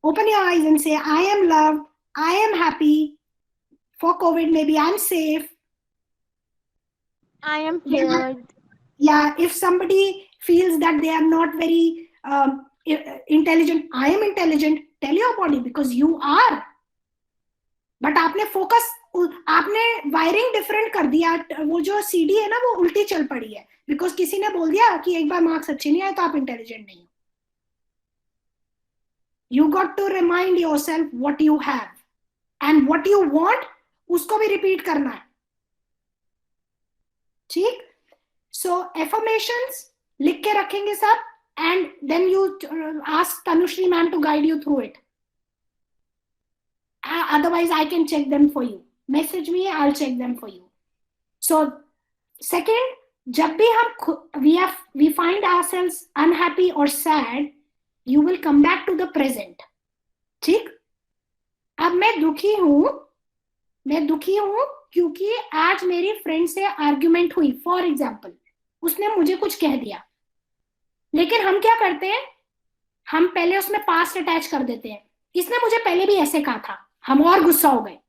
Open your eyes and say, I am loved, I am happy. For COVID, maybe I'm safe. I am heard. Yeah, if somebody feels that they are not very intelligent, I am intelligent. Tell your body, because you are. But आपने focus, आपने wiring different कर दिया, वो जो CD है ना वो उल्टी चल पड़ी है, बिकॉज किसी ने बोल दिया कि एक बार मार्क्स अच्छे नहीं आए तो आप इंटेलिजेंट नहीं हो. You got to remind yourself what you have and what you want, उसको भी रिपीट करना है. ठीक? So affirmations लिख के रखेंगे सब, and then you ask Tanushree ma'am to guide you through it. Otherwise I can check them for you. Message me, I'll check them for you. So second, जब भी हम we find ourselves unhappy or sad, you will come back to the present. ठीक? अब मैं दुखी हूं क्योंकि आज मेरी फ्रेंड से आर्ग्यूमेंट हुई, फॉर एग्जाम्पल उसने मुझे कुछ कह दिया, लेकिन हम क्या करते हैं, हम पहले उसमें पास्ट अटैच कर देते हैं, इसने मुझे पहले भी ऐसे कहा था, हम और गुस्सा हो गए,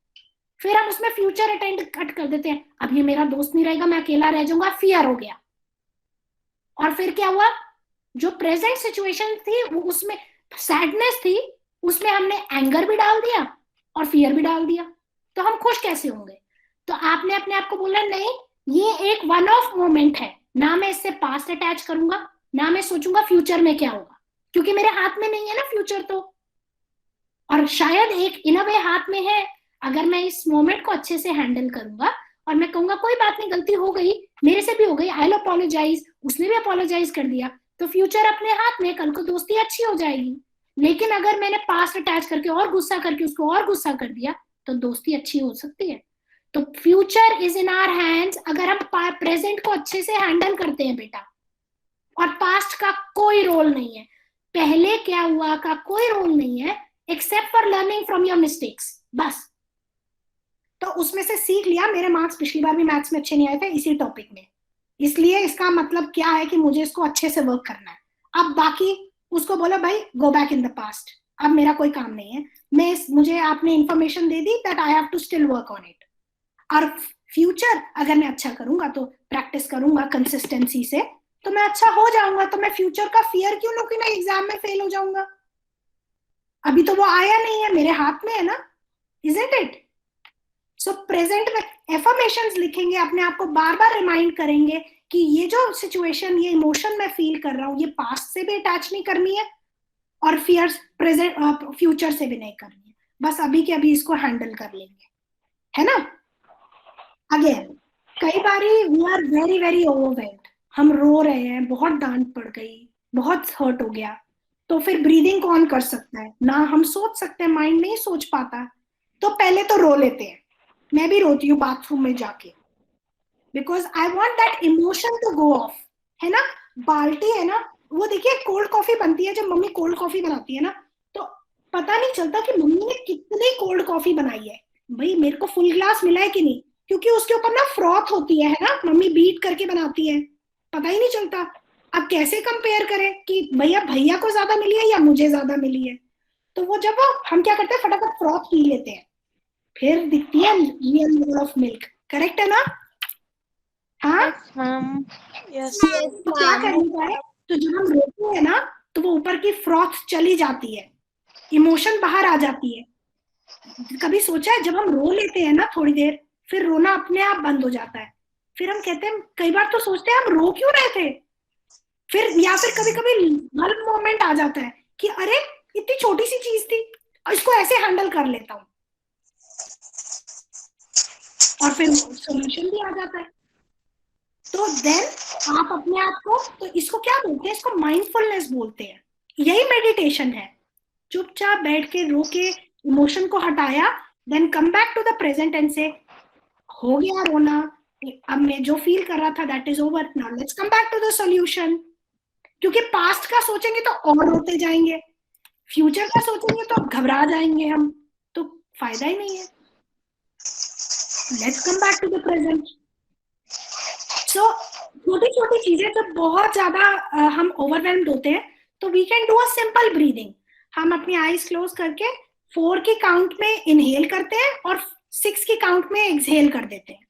फिर हम उसमें फ्यूचर अटेंड कट कर देते हैं, अब ये मेरा दोस्त नहीं रहेगा, मैं अकेला रह जाऊंगा, फियर हो गया. और फिर क्या हुआ, जो प्रेजेंट सिचुएशन थी वो उसमें सैडनेस थी, उसमें हमने एंगर भी डाल दिया और फियर भी डाल दिया, तो हम खुश कैसे होंगे. तो आपने अपने आप को बोला नहीं, ये एक वन ऑफ मोमेंट है, ना मैं इससे पास्ट अटैच करूंगा, ना मैं सोचूंगा फ्यूचर में क्या होगा, क्योंकि मेरे हाथ में नहीं है ना फ्यूचर तो, और शायद एक इन अ वे हाथ में है. अगर मैं इस मोमेंट को अच्छे से हैंडल करूंगा और मैं कहूंगा कोई बात नहीं, गलती हो गई, मेरे से भी हो गई, आई विल अपोलोजाइज, उसने भी अपोलोजाइज कर दिया, तो फ्यूचर अपने हाथ में, कल को दोस्ती अच्छी हो जाएगी. लेकिन अगर मैंने पास्ट अटैच करके और गुस्सा करके उसको और गुस्सा कर दिया तो दोस्ती अच्छी हो सकती है. तो future is in our hands अगर हम प्रेजेंट को अच्छे से हैंडल करते हैं बेटा. और पास्ट का कोई रोल नहीं है, पहले क्या हुआ का कोई रोल नहीं है, except for learning from your mistakes, बस. तो उसमें से सीख लिया, मेरे मार्क्स पिछली बार भी मैथ्स में अच्छे नहीं आए थे इसी टॉपिक में, इसलिए इसका मतलब क्या है कि मुझे इसको अच्छे से वर्क करना है. अब बाकी उसको बोला भाई go back in the past, अब मेरा कोई काम नहीं है, मुझे आपने इंफॉर्मेशन दे दी that I have to still work on it. और फ्यूचर अगर मैं अच्छा करूंगा तो प्रैक्टिस करूंगा कंसिस्टेंसी से, तो मैं अच्छा हो जाऊंगा. तो मैं फ्यूचर का फियर क्यों लूं कि मैं एग्जाम में फेल हो जाऊंगा, अभी तो वो आया नहीं है, मेरे हाथ में है ना, इजंट इट. सो प्रेजेंट में एफर्मेशंस लिखेंगे, अपने आप को बार बार रिमाइंड करेंगे कि ये जो सिचुएशन, ये इमोशन मैं फील कर रहा हूँ, ये पास्ट से भी अटैच नहीं करनी है और फियर्स प्रेजेंट फ्यूचर से भी नहीं करनी है, बस अभी के अभी इसको हैंडल कर लेंगे, है ना. अगेन कई बारी we are very very overwhelmed, हम रो रहे हैं, बहुत डांट पड़ गई, बहुत हर्ट हो गया, तो फिर ब्रीदिंग कौन कर सकता है ना, हम सोच सकते हैं, माइंड नहीं सोच पाता, तो पहले तो रो लेते हैं. मैं भी रोती हूँ बाथरूम में जाके, because I want that emotion to go off, है ना. बाल्टी है ना, वो देखिए कोल्ड कॉफी बनती है, जब मम्मी कोल्ड कॉफी बनाती है ना तो पता नहीं चलता कि मम्मी ने कितनी कोल्ड कॉफी बनाई है, भाई मेरे को फुल ग्लास मिला है कि नहीं, क्योंकि उसके ऊपर ना फ्रॉथ होती है ना, मम्मी बीट करके बनाती है, पता ही नहीं चलता. अब कैसे कंपेयर करें कि भैया को ज्यादा मिली है या मुझे ज्यादा मिली है. तो वो जब हम क्या करते हैं, फटाफट फ्रॉथ पी लेते हैं, फिर दिखती है real level of milk. Correct है ना. हाँ तो क्या करना है, तो जब हम रोते हैं ना तो वो ऊपर की फ्रॉथ चली जाती है, इमोशन बाहर आ जाती है. कभी सोचा है जब हम रो लेते हैं ना थोड़ी देर, फिर रोना अपने आप बंद हो जाता है, फिर हम कहते हैं, कई बार तो सोचते हैं हम रो क्यों रहे थे, फिर या फिर कभी कभी बल्ब मोमेंट आ जाता है कि अरे इतनी छोटी सी चीज थी और इसको ऐसे हैंडल कर लेता हूँ, और फिर सॉल्यूशन भी आ जाता है. तो देन आप अपने आप को, तो इसको क्या बोलते हैं, इसको माइंडफुलनेस बोलते हैं, यही मेडिटेशन है. चुपचाप बैठ के रो के इमोशन को हटाया, then come back to the present and say हो गया रोना, अब मैं जो फील कर रहा था that is over, now let's come back to the solution. क्योंकि पास्ट का सोचेंगे तो और रोते जाएंगे, फ्यूचर का सोचेंगे तो घबरा जाएंगे हम, तो फायदा ही नहीं है. Let's come back to the present. So छोटी छोटी चीजें, जब बहुत ज्यादा हम ओवरवेल्म्ड होते हैं तो we can do a simple breathing. हम अपनी आईज क्लोज करके 4 की काउंट में इनहेल करते हैं और 6 की काउंट में एक्सहेल कर देते हैं.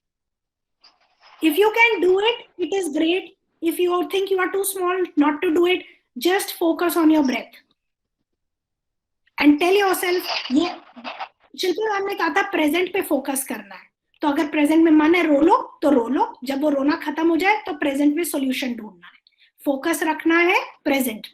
If you can do it, it is great. If you think you are too small not to do it, just focus on your breath and tell yourself, ये शिल्पी मैम ने कहा था प्रेजेंट पे focus करना है. तो अगर प्रेजेंट में मन है रो लो तो रो लो, जब वो रोना खत्म हो जाए तो प्रेजेंट में सॉल्यूशन ढूंढना है. फोकस रखना है प्रेजेंट.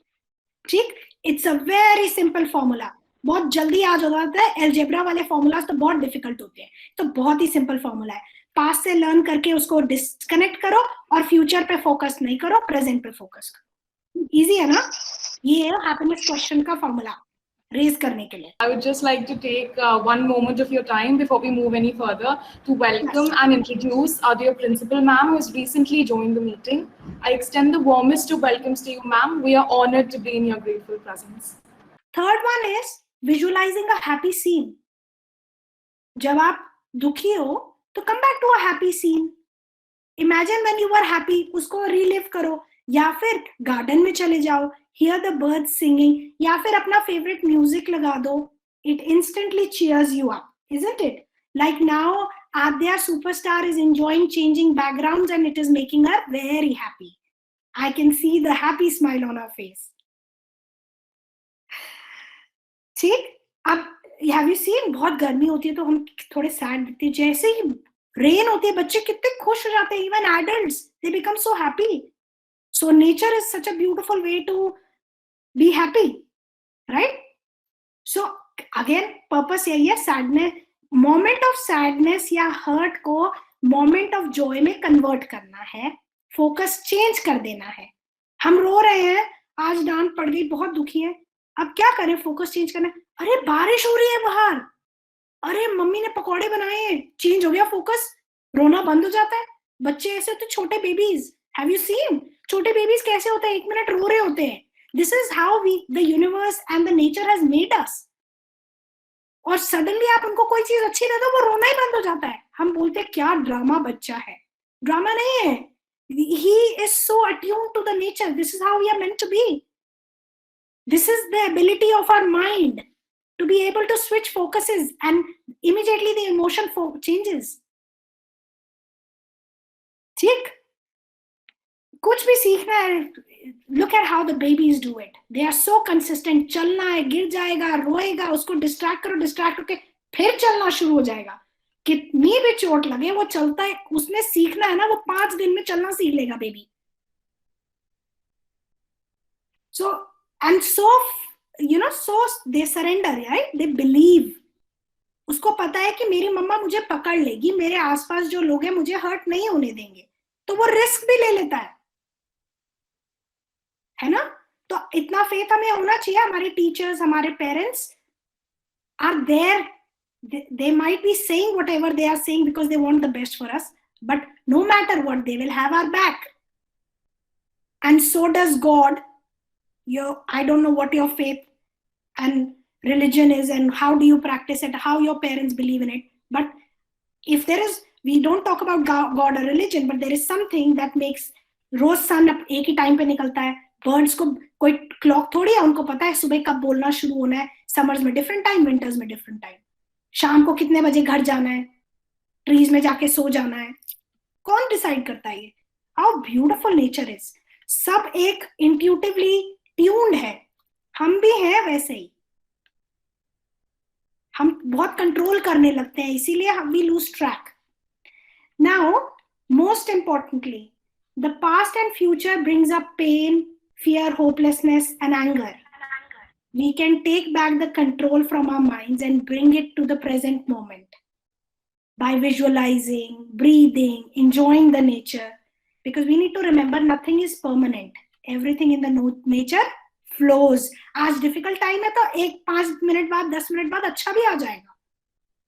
ठीक, it's a very simple formula. बहुत जल्दी याद हो जाता है. एलजेब्रा वाले फॉर्मूलाज तो बहुत डिफिकल्ट होते हैं, तो बहुत ही सिंपल फॉर्मूला है. पास्ट से लर्न करके उसको डिस्कनेक्ट करो और फ्यूचर पे फोकस नहीं करो, प्रेजेंट पे फोकस करो. इजी है ना? ये है हैप्पीनेस क्वेश्चन का फॉर्मूला रेज करने के लिए. I would just like to take one moment of your time before we move any further to welcome and introduce our dear principal ma'am who has recently joined the meeting. I extend the warmest of welcomes to you, ma'am. We are honored to be in your grateful presence. Third one is visualizing a happy scene. जब आप दुखी हो तो come back to a happy scene. Imagine when you were happy, उसको relive करो, या फिर garden में चले जाओ, hear the birds singing, या फिर अपना favorite music लगा दो. It instantly cheers you up, isn't it? Like now, Adya superstar is enjoying changing backgrounds and it is making her very happy. I can see the happy smile on her face. ठीक, अब have you seen, बहुत गर्मी होती है तो हम थोड़े sad दिखते हैं. जैसे ही रेन होती है बच्चे कितने खुश हो जाते हैं. Even adults, they become so happy. So nature is such a beautiful way to be happy, right? So again, purpose यही है, sadness, moment of sadness या hurt को moment of joy में convert करना है, focus change कर देना है. हम रो रहे हैं, आज डांट पड़ गई, बहुत दुखी है, अब क्या करें? फोकस चेंज करना है. अरे बारिश हो रही है बाहर, अरे मम्मी ने पकौड़े बनाए हैं, चेंज हो गया फोकस, रोना बंद हो जाता है. बच्चे ऐसे होते, छोटे बेबीज, हैव यू सीन छोटे बेबीज कैसे होते हैं, 1 मिनट रो रहे होते हैं. This is how we, the universe and the nature has made us. और सडनली आप उनको कोई चीज अच्छी लगे तो वो रोना ही बंद हो जाता है. हम बोलते हैं क्या ड्रामा बच्चा है. ड्रामा नहीं है, he is so attuned to the nature. This is how we are meant to be. This is the ability of our mind to be able to switch focuses and immediately the emotion changes. ठीक, कुछ भी सीखना है, look at how the babies do it. They are so consistent. चलना है, गिर जाएगा, रोएगा, उसको डिस्ट्रैक्ट करो, डिस्ट्रैक्ट करके फिर चलना शुरू हो जाएगा. कितनी भी चोट लगे वो चलता है. उसने सीखना है ना, वो 5 दिन में चलना सीख लेगा baby. So and so so they surrender, right? They believe. उसको पता है कि मेरी मम्मा मुझे पकड़ लेगी, मेरे आसपास जो लोग हैं मुझे हर्ट नहीं होने देंगे, तो वो रिस्क भी ले लेता है ना? तो इतना फेथ हमें होना चाहिए. हमारे टीचर्स, हमारे parents are there. They might be saying whatever they are saying because they want the best for us, but no matter what, they will have our back. And so does God. I don't know what your faith and religion is and how do you practice it, how your parents believe in it, but if there is, we don't talk about God or religion, but there is something that makes रोज सन एक ही time पे निकलता है. Birds को कोई clock थोड़ी है, उनको पता है सुबह कब बोलना शुरू होना है. समर्स में डिफरेंट टाइम, विंटर्स में डिफरेंट टाइम. शाम को कितने बजे घर जाना है, ट्रीज में जाके सो जाना है, कौन डिसाइड करता है ये? How beautiful nature is. सब एक इंट्यूटिवली ट्यून्ड है. हम भी हैं वैसे ही. हम बहुत कंट्रोल करने लगते हैं, इसीलिए हम we lose track. Now most importantly, the past and future brings up pain, fear, hopelessness and anger. We can take back the control from our minds and bring it to the present moment by visualizing, breathing, enjoying the nature, because we need to remember nothing is permanent. Everything in the nature flows. आज difficult time है तो 5 minute बाद, 10 minute बाद अच्छा भी आ जाएगा.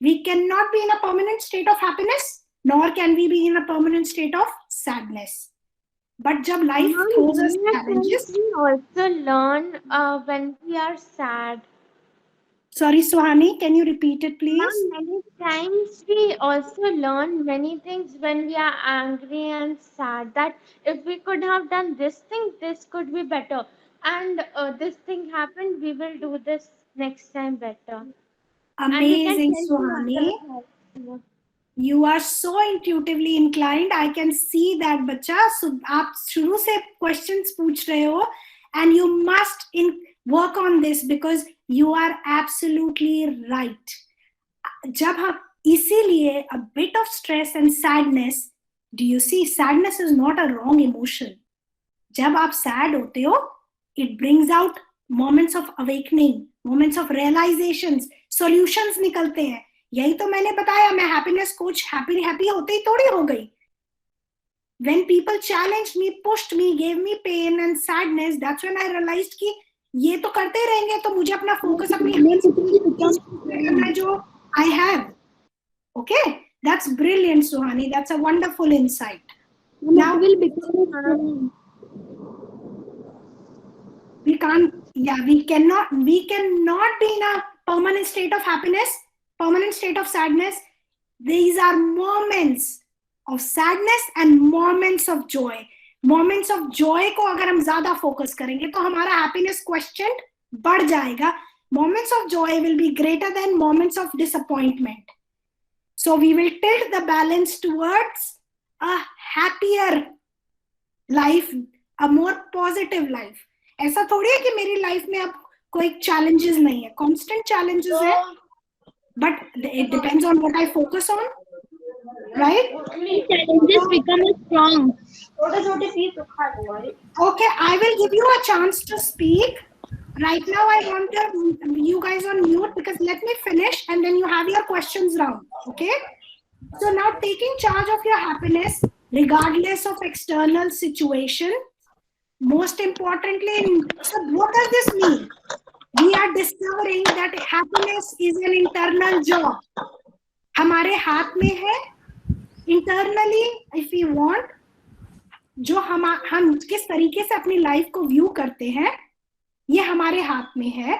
We cannot be in a permanent state of happiness, nor can we be in a permanent state of sadness. But जब life throws us challenges, we also learn when we are sad. Sorry, Suhani, can you repeat it, please? Many times we also learn many things when we are angry and sad, that if we could have done this thing, this could be better. and this thing happened, we will do this next time better. And we can Amazing, help the Suhani. others. You are so intuitively inclined. I can see that, बच्चा. So आप शुरू से questions पूछ रहे हो, and you must work on this because you are absolutely right. जब हम इसीलिए a bit of stress and sadness. Do you see? Sadness is not a wrong emotion. जब आप sad होते हो, it brings out moments of awakening, moments of realizations, solutions निकलते हैं. यही तो मैंने बताया, मैं happiness coach happy होते ही थोड़ी हो गई. When people challenged me, pushed me, gave me pain and sadness, that's when I realized कि ये तो करते ही रहेंगे तो मुझे अपना focus अपनी करना है जो I have. Okay, that's brilliant, Suhani. That's a wonderful insight. Now will become we cannot be in a permanent state of happiness, permanent state of sadness. These are moments of sadness and moments of joy. Moments of joy को अगर हम ज़्यादा focus करेंगे तो हमारा happiness quotient बढ़ जाएगा. Moments of joy will be greater than moments of disappointment. So we will tilt the balance towards a happier life, a more positive life. ऐसा थोड़ी है कि मेरी लाइफ में अब कोई challenges नहीं है. Constant challenges है, but it depends on what I focus on, right? challenges become strong. Okay, I will give you a chance to speak. Right now, I want you guys on mute because let me finish and then you have your questions round. Okay? So now taking charge of your happiness, regardless of external situation. Most importantly, so what does this mean? We are discovering that happiness is an internal job. हमारे हाथ में है. Internally, if we want, जो हम किस तरीके से अपनी लाइफ को व्यू करते हैं, ये हमारे हाथ में है.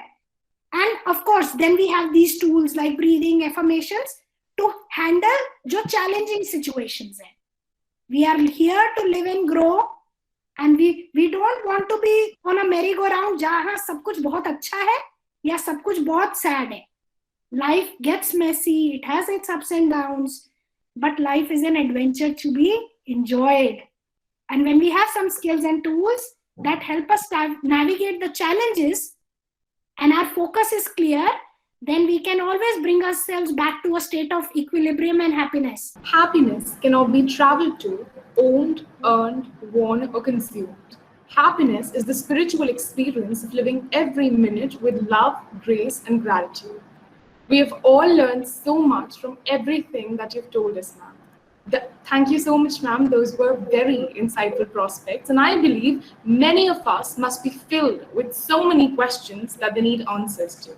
And of course, then we have these tools like breathing, affirmations to handle जो challenging situations है. We are here to live and grow. And we don't want to be on a merry-go-round जहाँ सब कुछ बहुत अच्छा है या सब कुछ बहुत sad है. Life gets messy, it has its ups and downs, but life is an adventure to be enjoyed. And when we have some skills and tools that help us navigate the challenges and our focus is clear, then we can always bring ourselves back to a state of equilibrium and happiness. Happiness cannot be traveled to, owned, earned, worn, or consumed. Happiness is the spiritual experience of living every minute with love, grace, and gratitude. We have all learned so much from everything that you've told us, ma'am. Thank you so much, ma'am. Those were very insightful prospects. And I believe many of us must be filled with so many questions that they need answers to.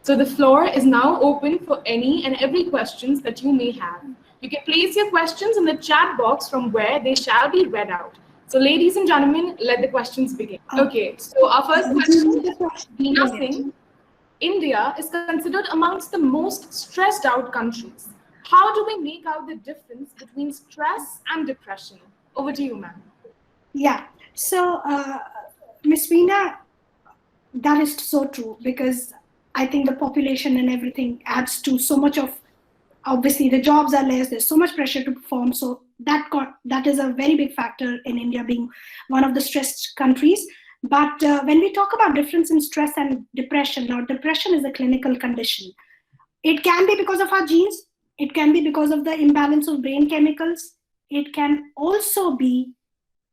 So the floor is now open for any and every questions that you may have. You can place your questions in the chat box from where they shall be read out. So ladies and gentlemen, let the questions begin. Okay, so our first question is Veena Singh. India is considered amongst the most stressed out countries. How do we make out the difference between stress and depression? Over to you, ma'am. Yeah, so Ms. Veena, that is so true because I think the population and everything adds to so much of, obviously the jobs are less, there's so much pressure to perform. So that is a very big factor in India being one of the stressed countries. But when we talk about difference in stress and depression, now depression is a clinical condition. It can be because of our genes. It can be because of the imbalance of brain chemicals. It can also be,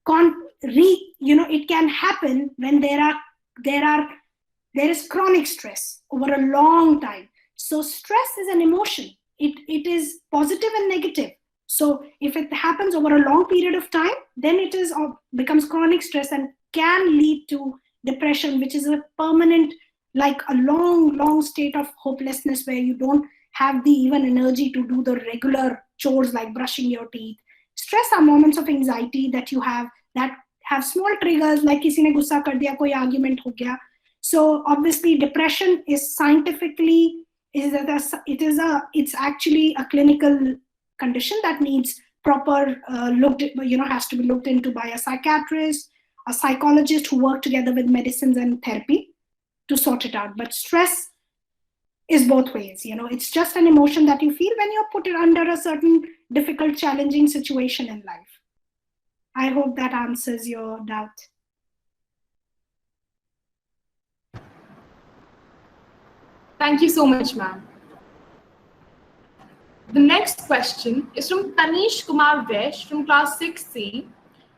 it can happen when there is chronic stress over a long time. So stress is an emotion. It is positive and negative. So if it happens over a long period of time, then it becomes chronic stress and can lead to depression, which is a permanent, like a long state of hopelessness where you don't have the even energy to do the regular chores like brushing your teeth. Stress are moments of anxiety that you have that have small triggers, like किसी ने गुस्सा कर दिया, कोई argument हो गया. So obviously depression is scientifically, it's actually a clinical condition that needs proper has to be looked into by a psychiatrist, a psychologist who work together with medicines and therapy to sort it out. But stress is both ways. It's just an emotion that you feel when you're put under a certain difficult, challenging situation in life. I hope that answers your doubt. Thank you so much, ma'am. The next question is from Tanish Kumar Vesh from class 6C,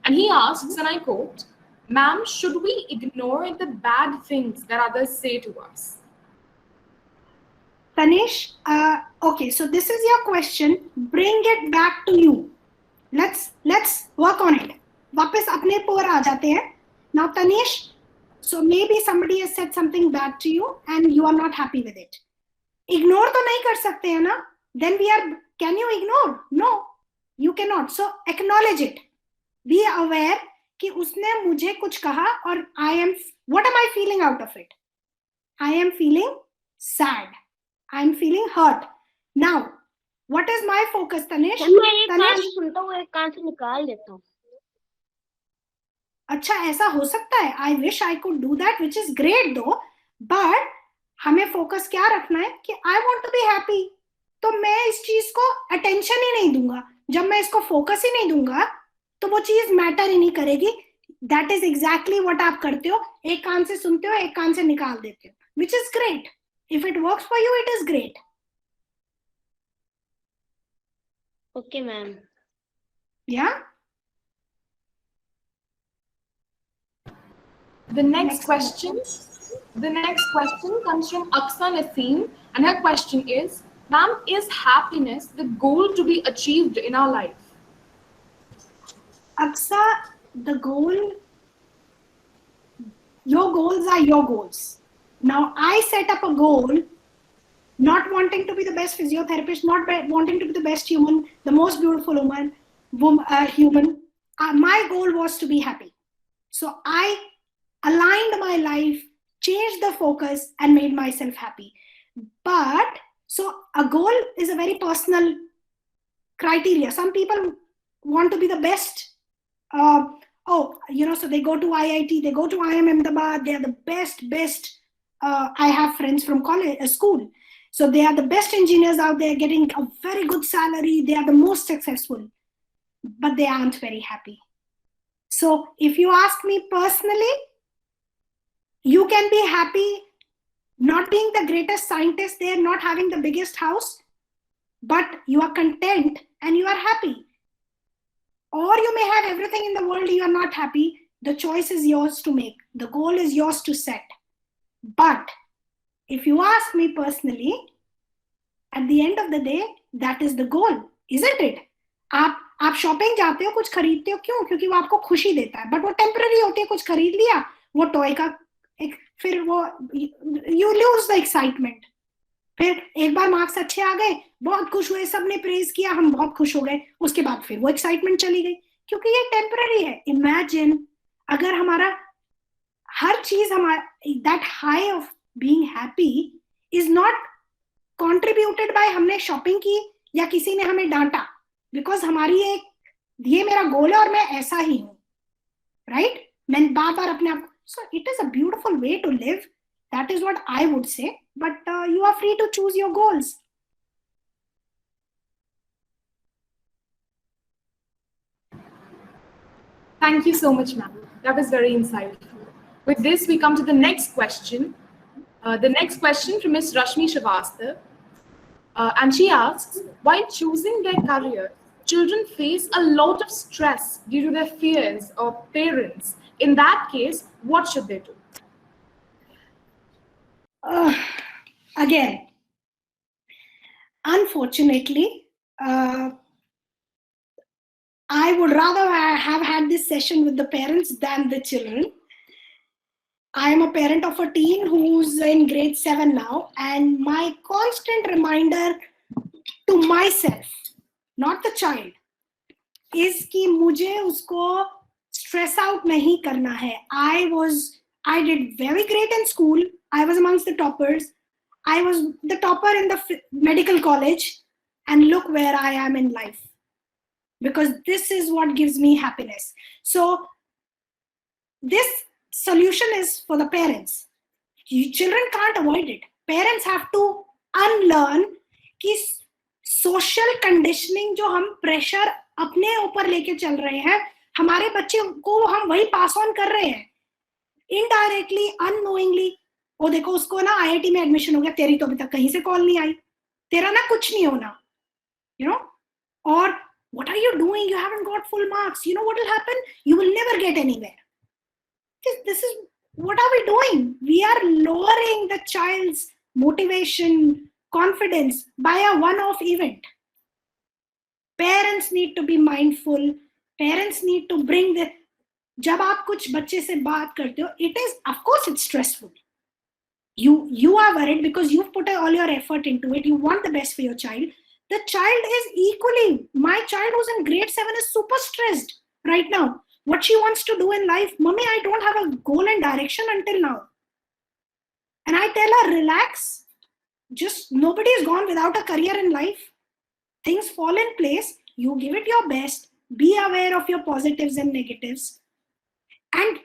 and he asks, and I quote, "Ma'am, should we ignore the bad things that others say to us?" Tanish, okay, so this is your question. Bring it back to you. Let's work on it. वापस अपने पर आ जाते हैं. Now, Tanish, so maybe somebody has said something bad to you and you are not happy with it. Ignore तो नहीं कर सकते हैं ना? Then can you ignore? No, you cannot. So acknowledge it. Be aware कि उसने मुझे कुछ कहा और what am I feeling out of it? I am feeling sad. I'm feeling hurt. Now, what is my focus, Tanish? मैं एक कान से सुनता हूँ, एक कान से निकाल देता हूँ. अच्छा, ऐसा हो सकता है. I wish I could do that, which is great though. But हमें फोकस क्या रखना है कि I want to be happy. तो मैं इस चीज को अटेंशन ही नहीं दूंगा. जब मैं इसको फोकस ही नहीं दूंगा तो वो चीज मैटर ही नहीं करेगी. That is exactly what आप करते हो. एक कान से सुनते हो, एक कान से निकाल देते हो, which is great. If it works for you, it is great. Okay, ma'am. Yeah. The next question comes from Aksa Naseem, and her question is, "Ma'am, is happiness the goal to be achieved in our life?" Aksa, the goal, your goals are your goals. Now, I set up a goal, not wanting to be the best physiotherapist, not wanting to be the best human, the most beautiful human. My goal was to be happy. So I aligned my life, changed the focus, and made myself happy. But, so a goal is a very personal criteria. Some people want to be the best. So they go to IIT, they go to IIM Ahmedabad, they are the best. I have friends from school. So they are the best engineers out there, getting a very good salary. They are the most successful, but they aren't very happy. So if you ask me personally, you can be happy not being the greatest scientist there, not having the biggest house, but you are content and you are happy. Or you may have everything in the world, you are not happy. The choice is yours to make. The goal is yours to set. But if you ask me personally, at the end of the day, that is the goal, isn't it? आप shopping जाते हो, कुछ खरीदते हो, क्यों? क्योंकि वो आपको खुशी देता है. बट वो टेम्पररी होती है. कुछ खरीद लिया, वो टॉय का फिर वो यू लूज द एक्साइटमेंट. फिर एक बार मार्क्स अच्छे आ गए, बहुत खुश हुए, सबने प्रेज किया, हम बहुत खुश हो गए. उसके बाद फिर वो एक्साइटमेंट चली गई, क्योंकि ये टेम्पररी है. इमेजिन अगर हमारा हर चीज, हमारा that high of being happy is not contributed bye हमने शॉपिंग की या किसी ने हमें डांटा, बिकॉज हमारी ये मेरा गोल है और मैं ऐसा ही हूं, राइट? मैं बार बार अपने आप. So it is a beautiful way to live. That is what I would say, but you are free to choose your goals. Thank you so much, ma'am. That was very insightful. With this, we come to the next question. The next question from Ms. Rashmi Shrivastava. And she asks, while choosing their career, children face a lot of stress due to their fears of parents. In that case, what should they do? Again, unfortunately, I would rather have had this session with the parents than the children. I am a parent of a teen who's in grade 7 now, and my constant reminder to myself, not the child, is कि मुझे उसको stress out नहीं करना है. I did very great in school. I was amongst the toppers. I was the topper in the medical college, and look where I am in life. Because this is what gives me happiness. So this solution is for the parents. Children can't avoid it. Parents have to unlearn कि social conditioning जो हम pressure अपने ऊपर लेके चल रहे हैं, हमारे बच्चे को हम वही pass on कर रहे हैं, indirectly, unknowingly. वो देखो उसको ना IIT में admission हो गया, तेरी तो अभी तक कहीं से call नहीं आई, तेरा ना कुछ नहीं होना, you know, or what are you doing? You haven't got full marks. You know what will happen? You will never get anywhere. This is what are we doing? We are lowering the child's motivation, confidence by a one-off event. Parents need to be mindful. Parents need to bring the. जब आप कुछ बच्चे से बात करते हो, it is, of course, it's stressful. You are worried because you've put all your effort into it. You want the best for your child. The child is equally. My child who's in grade 7 is super stressed right now. What she wants to do in life, Mommy, I don't have a goal and direction until now. And I tell her, relax. Just nobody is gone without a career in life. Things fall in place. You give it your best. Be aware of your positives and negatives. And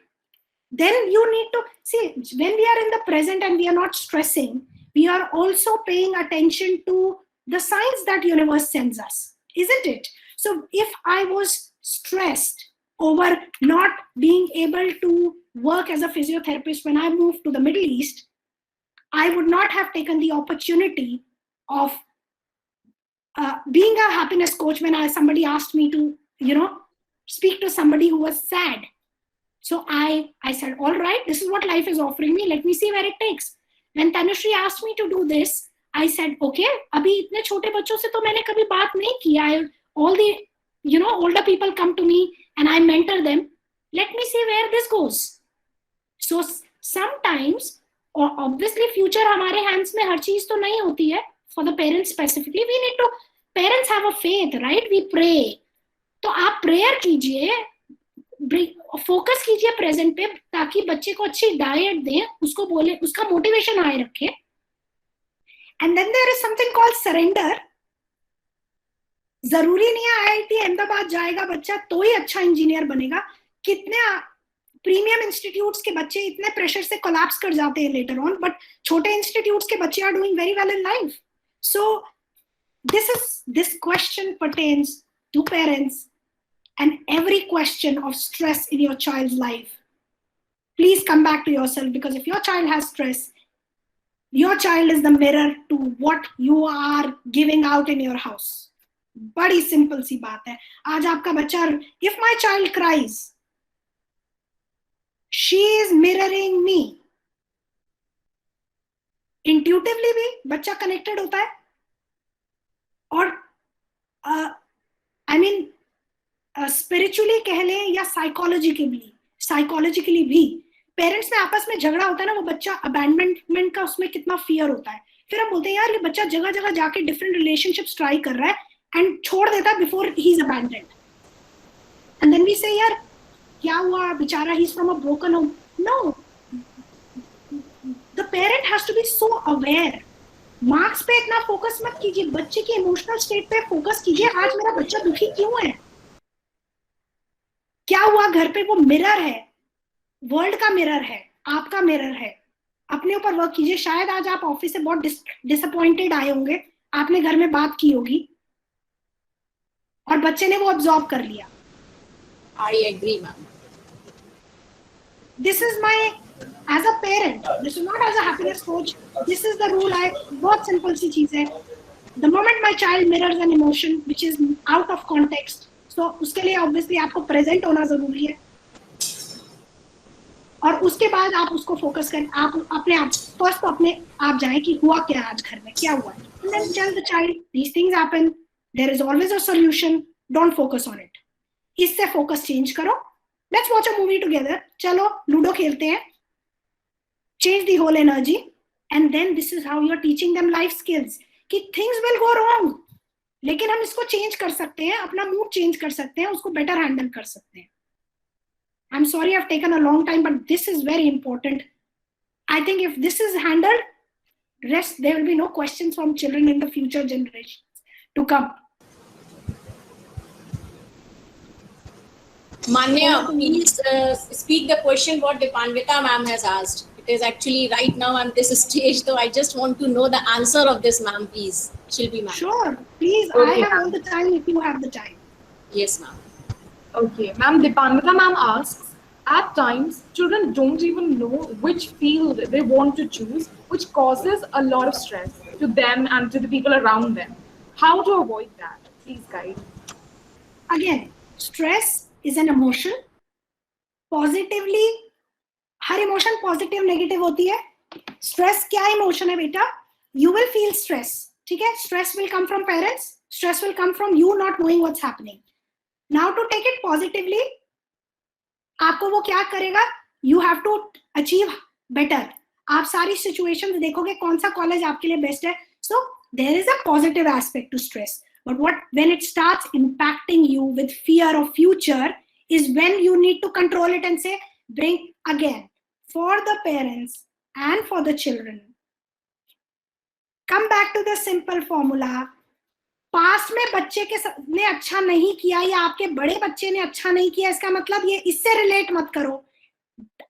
then you need to see, when we are in the present and we are not stressing, we are also paying attention to the signs that universe sends us, isn't it? So if I was stressed over not being able to work as a physiotherapist when I moved to the Middle East, I would not have taken the opportunity of being a happiness coach when somebody asked me to, speak to somebody who was sad. So I said, all right, this is what life is offering me. Let me see where it takes. When Tanushree asked me to do this, I said, okay, अभी इतने छोटे बच्चों से तो मैंने कभी बात नहीं किया. All the, older people come to me and I mentor them. Let me see where this goes. So sometimes, obviously, future हमारे hands में हर चीज तो नहीं होती है. For the parents specifically, parents have a faith, right? We pray. तो आप prayer कीजिए, फोकस कीजिए प्रेजेंट पे, ताकि बच्चे को अच्छी डाइट दें, उसको बोले, उसका मोटिवेशन हाई रखें. And then there is something called surrender. जरूरी नहीं है IIT अहमदाबाद जाएगा बच्चा तो ही अच्छा इंजीनियर बनेगा. कितने प्रीमियम इंस्टीट्यूट्स के बच्चे इतने प्रेशर से कोलैप्स कर जाते हैं लेटर ऑन, बट छोटे इंस्टीट्यूट्स के बच्चे are doing very well in life. So this question pertains to parents. And every question of stress in your child's life, please come back to yourself, because if your child has stress, your child is the mirror to what you are giving out in your house. बड़ी simple सी बात है. आज आपका बच्चा, if my child cries, she is mirroring me. Intuitively भी बच्चा connected होता है. और स्पिरिचुअली कह लें या साइकोलॉजिकली भी पेरेंट्स में आपस में झगड़ा होता है ना, वो बच्चा अबैंडनमेंट का उसमें कितना फियर होता है. फिर हम बोलते हैं यार ये बच्चा जगह जगह जाके डिफरेंट रिलेशनशिप्स ट्राई कर रहा है एंड छोड़ देता है before he is abandoned. And then we say यार क्या हुआ बेचारा, he is from a broken home. No, the parent has to be so aware. Marks पे इतना फोकस मत कीजिए, बच्चे की इमोशनल स्टेट पे फोकस कीजिए. आज मेरा बच्चा दुखी क्यों है, क्या हुआ घर पे. वो मिरर है, वर्ल्ड का मिरर है, आपका मिरर है. अपने ऊपर वर्क कीजिए. शायद आज आप ऑफिस से बहुत डिसअपॉइंटेड आए होंगे, आपने घर में बात की होगी और बच्चे ने वो अब्सॉर्ब कर लिया. I agree, ma'am. This is my, as a parent, this is not as a happiness coach, this is the rule. बहुत सिंपल सी चीज है. The moment my child mirrors an emotion which is out of context, तो उसके लिए obviously आपको present होना जरूरी है. और उसके बाद आप उसको फोकस करें. आप अपने आप फर्स्ट तो अपने आप जाएं कि हुआ क्या आज घर में, क्या हुआ. And then tell the child these things happen, there is always a solution, don't focus on it. इससे फोकस चेंज करो. Let's watch a movie together, चलो लूडो खेलते हैं. Change the whole energy. And then this is how you are teaching them life skills कि things will go wrong, लेकिन हम इसको change कर सकते हैं, अपना मूड चेंज कर सकते हैं, उसको बेटर हैंडल कर सकते हैं. I'm sorry I've taken a long time, but this is very important. I think if this is handled, there will be no questions from children in the future generations to come. Manya, please speak the question what Dipanvita ma'am has asked. It is actually right now on this stage, so I just want to know the answer of this, ma'am, please. Shilpi ma'am. Sure, please. Okay, I have all ma'am. the time if you have the time. Yes, ma'am. Okay, ma'am, Dipanvita ma'am asks, at times, children don't even know which field they want to choose, which causes a lot of stress to them and to the people around them. How to avoid that? Please guide. Again, stress is an emotion. Positively, हर emotion positive negative होती है. Stress क्या emotion है बेटा? You will feel stress. ठीक है? Stress will come from parents. Stress will come from you not knowing what's happening. Now to take it positively, आपको वो क्या करेगा? You have to achieve better. आप सारी सिचुएशंस देखोगे कौन सा कॉलेज आपके लिए बेस्ट है. So there is a positive aspect to stress, but what when it starts impacting you with fear of future is when you need to control it and say, bring again, for the parents and for the children, come back to the simple formula. Past में बच्चे के ने अच्छा नहीं किया या आपके बड़े बच्चे ने अच्छा नहीं किया, इसका मतलब ये इससे रिलेट मत करो.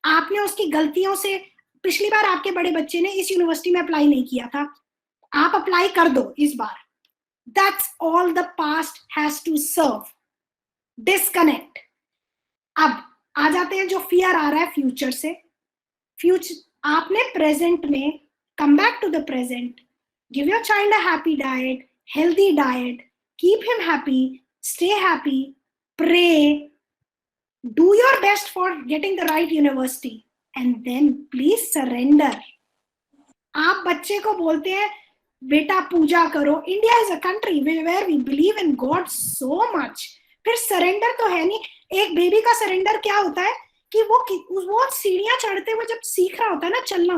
आपने उसकी गलतियों से, पिछली बार आपके बड़े बच्चे ने इस यूनिवर्सिटी में अप्लाई नहीं किया था, आप अप्लाई कर दो इस बार. That's all the past has to serve. Disconnect. अब आ जाते हैं जो फियर आ रहा है फ्यूचर से. फ्यूचर आपने प्रेजेंट में come back to the present, give your child a happy diet, healthy diet, keep him happy, stay happy, pray, do your best for getting the right university and then please surrender. आप बच्चे को बोलते हैं बेटा पूजा करो. India is a country where we believe in God so much. फिर surrender तो है नहीं. एक बेबी का सरेंडर क्या होता है कि वो सीढ़ियां चढ़ते हुए जब सीख रहा होता है ना चलना,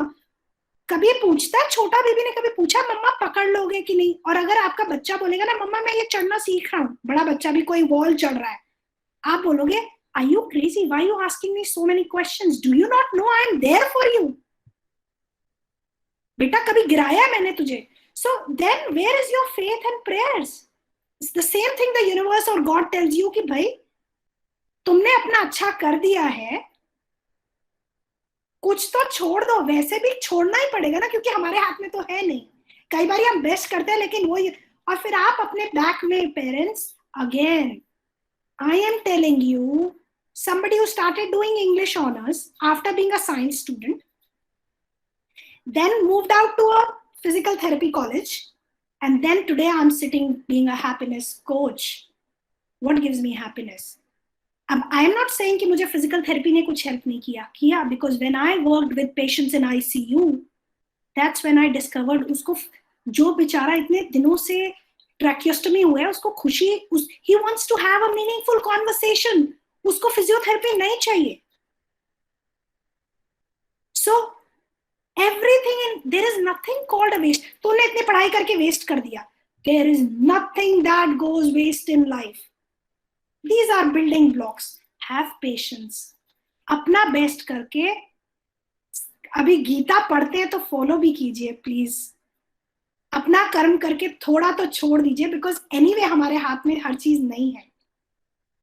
कभी पूछता है, छोटा बेबी ने कभी पूछा मम्मा पकड़ लोगे कि नहीं? और अगर आपका बच्चा बोलेगा ना मम्मा मैं ये चढ़ना सीख रहा हूँ, बड़ा बच्चा भी कोई वॉल चढ़ रहा है, आप बोलोगे are you crazy, why you asking me so many questions, do you not know I am there for you? बेटा कभी गिराया है मैंने तुझे? So then where is your faith and prayers? It's the same thing the universe or God tells you कि भाई तुमने अपना अच्छा कर दिया है, कुछ तो छोड़ दो. वैसे भी छोड़ना ही पड़ेगा ना, क्योंकि हमारे हाथ में तो है नहीं. कई बार हम बेस्ट करते हैं लेकिन वो, और फिर आप अपने बैक में parents, again I am telling you, somebody who started doing English honors after being a science student, then moved out to a physical therapy college, and then today I'm sitting being a happiness coach. What gives me happiness? I am not saying कि मुझे physical therapy ने कुछ help नहीं किया, because when I worked with patients in ICU, that's when I discovered उसको जो बेचारा इतने दिनों से tracheostomy हुआ है, उसको खुशी, he wants to have a meaningful conversation, उसको physiotherapy नहीं चाहिए. So everything in, there is nothing called a waste. तूने इतनी पढ़ाई करके waste कर दिया. There is nothing that goes waste in life. These are building blocks. Have patience. अपना बेस्ट करके, अभी गीता पढ़ते हैं तो फॉलो भी कीजिए प्लीज. अपना कर्म करके थोड़ा तो छोड़ दीजिए, बिकॉज एनीवे हमारे हाथ में हर चीज नहीं है.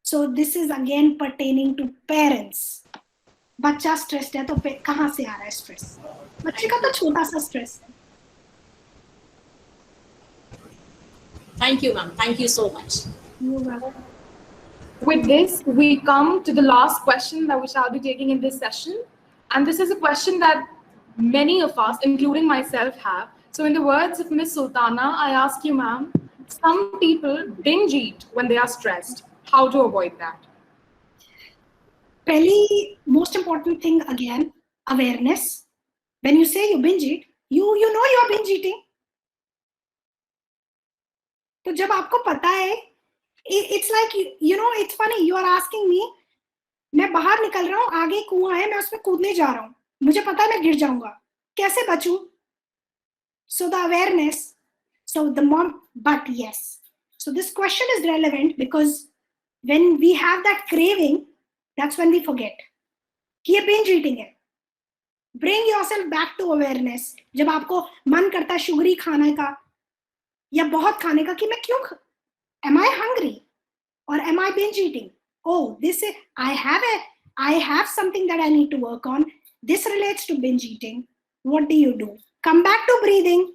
So this is again pertaining to parents. बच्चा स्ट्रेस्ड है तो कहाँ से आ रहा है स्ट्रेस? बच्चे का तो छोटा सा स्ट्रेस है. Thank you, ma'am. Thank you so much. You're welcome. With this, we come to the last question that we shall be taking in this session. And this is a question that many of us, including myself, have. So in the words of Miss Sultana, I ask you, ma'am, some people binge eat when they are stressed. How to avoid that? Pehli, most important thing again, awareness. When you say you binge eat, you know you are binge eating. तो जब आपको पता है, it's like, you know, it's funny, you are asking me, मैं बाहर निकल रहा हूँ, आगे कुआं है, मैं उसमें कूदने जा रहा हूँ, मुझे पता है मैं गिर जाऊंगा, कैसे बचूं? So the awareness, so the mom, but yes, so this question is relevant because when we have that craving, that's when we forget कि ये binge eating है. Bring yourself back to awareness. जब आपको मन करता है शुगरी खाने का या बहुत खाने का, कि मैं क्यों, am I hungry or am I binge eating oh, I have something that I need to work on. This relates to binge eating. What do? Come back to breathing.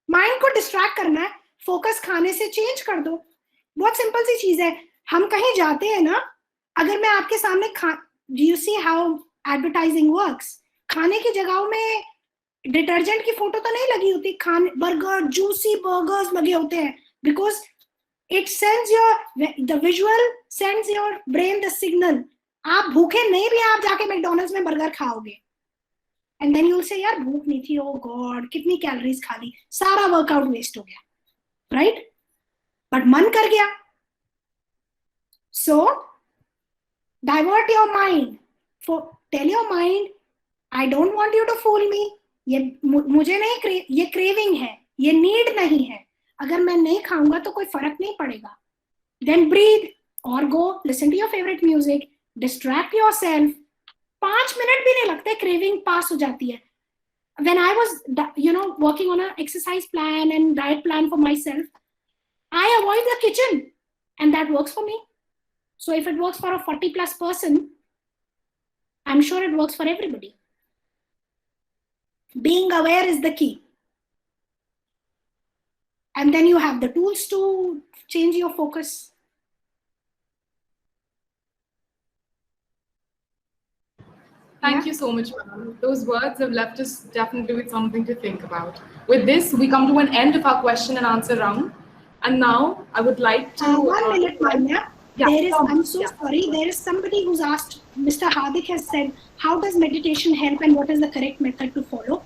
Mind को distract करना है, focus खाने से change कर दो. बहुत simple सी चीज है. हम कहीं जाते हैं ना, अगर मैं आपके सामने do you see how advertising works? खाने की जगहों में डिटर्जेंट की फोटो तो नहीं लगी होती, बर्गर, जूसी बर्गर्स लगे होते हैं, because it sends the visual sends your brain the signal. आप भूखे नहीं भी आप जाके मैकडॉनल्ड्स में बर्गर खाओगे, and then you'll say यार भूख नहीं थी, oh god कितनी कैलोरीज खा ली, सारा वर्कआउट वेस्ट हो गया, right? But मन कर गया. So divert your mind. Tell your mind, I don't want you to fool me. ये मुझे नहीं, ये क्रेविंग है, ये नीड नहीं है. अगर मैं नहीं खाऊंगा तो कोई फर्क नहीं पड़ेगा. Then breathe or go listen to your favorite music. Distract yourself. 5 minute भी नहीं लगते, क्रेविंग पास हो जाती है. When I was working on an exercise plan and diet plan for myself, I avoid the kitchen, and that works for me. So if it works for a 40+ person, I'm sure it works for everybody. Being aware is the key. And then you have the tools to change your focus. Thank you so much, ma'am. Those words have left us definitely with something to think about. With this, we come to an end of our question and answer round. And now I would like to... 1 minute, Manya. Yeah, I'm so sorry. There is somebody who's asked, Mr. Hardik has said, how does meditation help and what is the correct method to follow?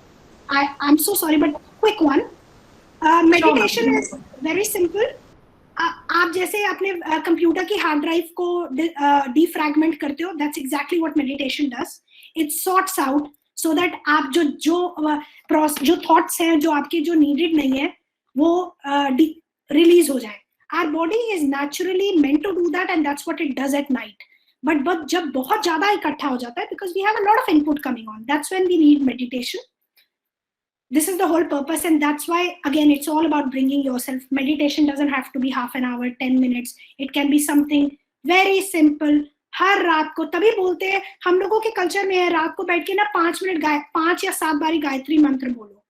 I'm so sorry, but quick one. Meditation is very simple. आप जैसे अपने computer की hard drive को defragment करते हो, that's exactly what meditation does. It sorts out so that आप जो thoughts हैं जो आपके जो needed नहीं है वो release हो जाए. Our body is naturally meant to do that, and that's what it does at night. But जब बहुत ज़्यादा इकट्ठा हो जाता है, because we have a lot of input coming on, that's when we need meditation. This is the whole purpose, and that's why, again, it's all about bringing yourself. Meditation doesn't have to be half an hour, 10 minutes. It can be something very simple. हर रात को, तभी बोलते हैं, हम लोगों के culture में है, रात को बैठ के ना 5 मिनट 5 या 7 बारी गायत्री मंत्र बोलो.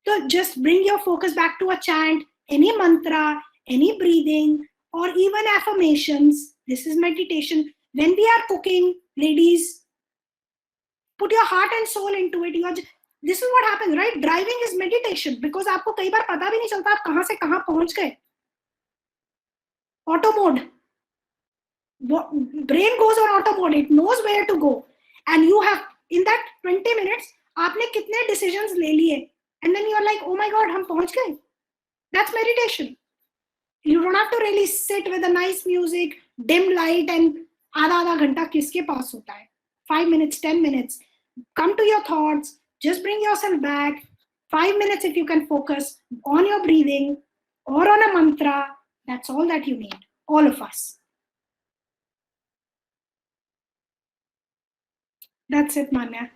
So just bring your focus back to a chant, any mantra, any breathing, or even affirmations. This is meditation. When we are cooking, ladies, put your heart and soul into it. This is what happens, right? Driving is meditation, because आपको कई बार पता भी नहीं चलता आप कहाँ से कहाँ पहुँच गए. Auto mode. Brain goes on auto mode. It knows where to go. And you have, in that 20 minutes, आपने कितने decisions ले लिए. And then you're like, oh my God, हम पहुँच गए. That's meditation. You don't have to really sit with a nice music, dim light, and आधा घंटा किसके पास होता है. 5 minutes, 10 minutes. Come to your thoughts. Just bring yourself back. 5 minutes if you can focus on your breathing or on a mantra. That's all that you need. All of us. That's it, Manya.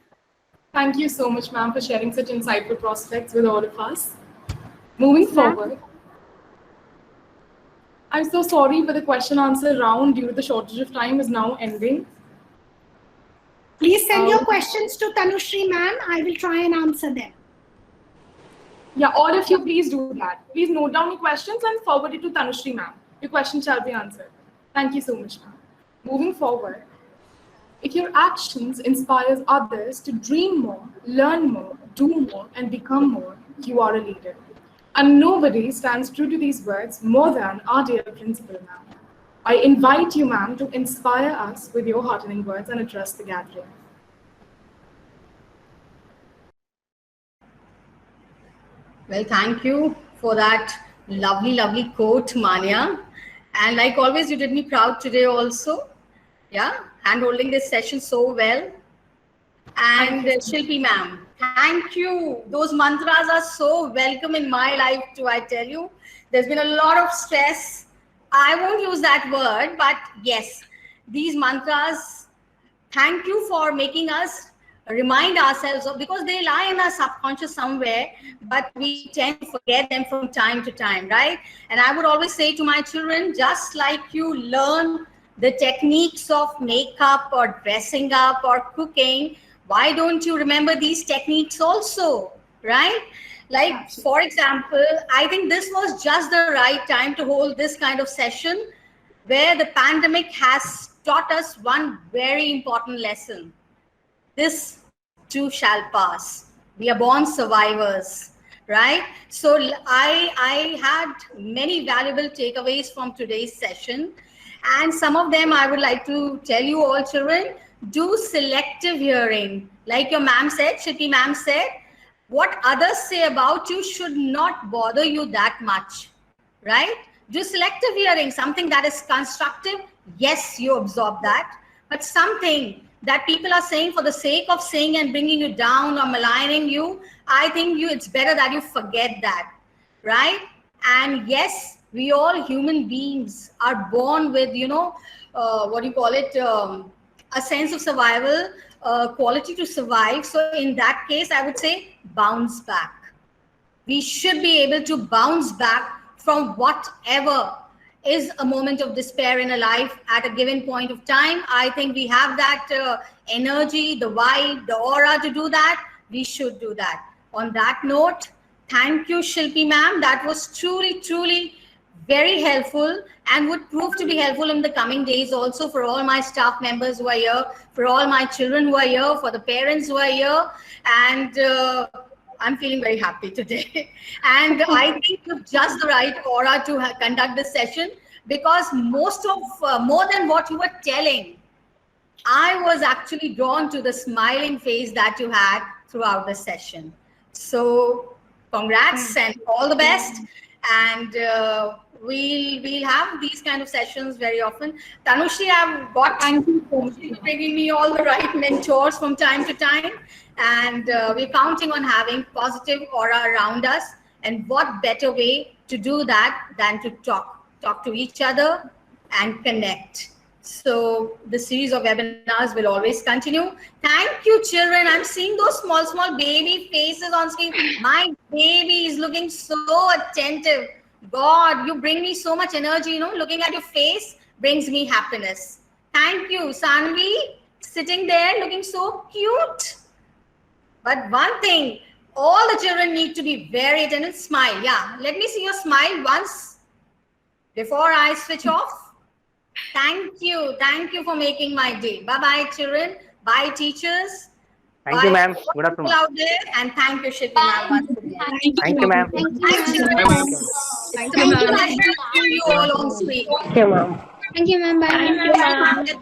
Thank you so much, ma'am, for sharing such insightful prospects with all of us. Moving forward, I'm so sorry, but the question answer round due to the shortage of time is now ending. Please send your questions to Tanushri ma'am. I will try and answer them. Yeah, all of you, please do that. Please note down your questions and forward it to Tanushri ma'am. Your question shall be answered. Thank you so much, ma'am. Moving forward, if your actions inspires others to dream more, learn more, do more, and become more, you are a leader. And nobody stands true to these words more than our dear principal, ma'am. I invite you, ma'am, to inspire us with your heartening words and address the gathering. Well, thank you for that lovely quote, Manya. And like always, you did me proud today also. Yeah, hand holding this session so well. And Shilpi ma'am, thank you. Those mantras are so welcome in my life too, I tell you. There's been a lot of stress. I won't use that word, but yes, these mantras, thank you for making us remind ourselves of, because they lie in our subconscious somewhere, but we tend to forget them from time to time, right? And I would always say to my children, just like you learn the techniques of makeup or dressing up or cooking, why don't you remember these techniques also, right? Like, for example, I think this was just the right time to hold this kind of session where the pandemic has taught us one very important lesson. This too shall pass. We are born survivors, right? So I had many valuable takeaways from today's session. And some of them I would like to tell you all, children. Do selective hearing. Like your ma'am said, Shruti ma'am said, what others say about you should not bother you that much, right? Do selective hearing, something that is constructive. Yes, you absorb that. But something that people are saying for the sake of saying and bringing you down or maligning you, I think it's better that you forget that, right? And yes, we all human beings are born with, what do you call it? A sense of survival, quality to survive. So in that case, I would say bounce back. We should be able to bounce back from whatever is a moment of despair in a life at a given point of time. I think we have that energy, the vibe, the aura to do that. We should do that. On that note, thank you, Shilpi ma'am. That was truly, truly very helpful and would prove to be helpful in the coming days also for all my staff members who are here, for all my children who are here, for the parents who are here. And I'm feeling very happy today. And I think you've just the right aura to conduct this session, because more than what you were telling, I was actually drawn to the smiling face that you had throughout the session. So congrats and all the best. And we'll have these kind of sessions very often. Tanushri, I've got bringing me all the right mentors from time to time. And we're counting on having positive aura around us. And what better way to do that than to talk to each other and connect. So the series of webinars will always continue. Thank you, children. I'm seeing those small baby faces on screen. My baby is looking so attentive. God, you bring me so much energy, looking at your face brings me happiness. Thank you, Sanvi, sitting there looking so cute. But one thing, all the children need to be very attentive. Smile. Yeah, let me see your smile once before I switch off. Thank you. Thank you for making my day. Bye-bye, children. Bye, teachers. Thank you, ma'am. Good afternoon. Out there, and thank you, Shilpi ma'am, once again. Thank you, ma'am. Thank you, ma'am. Thank you, ma'am. You all on screen. Thank you, ma'am. Thank you, ma'am. Bye.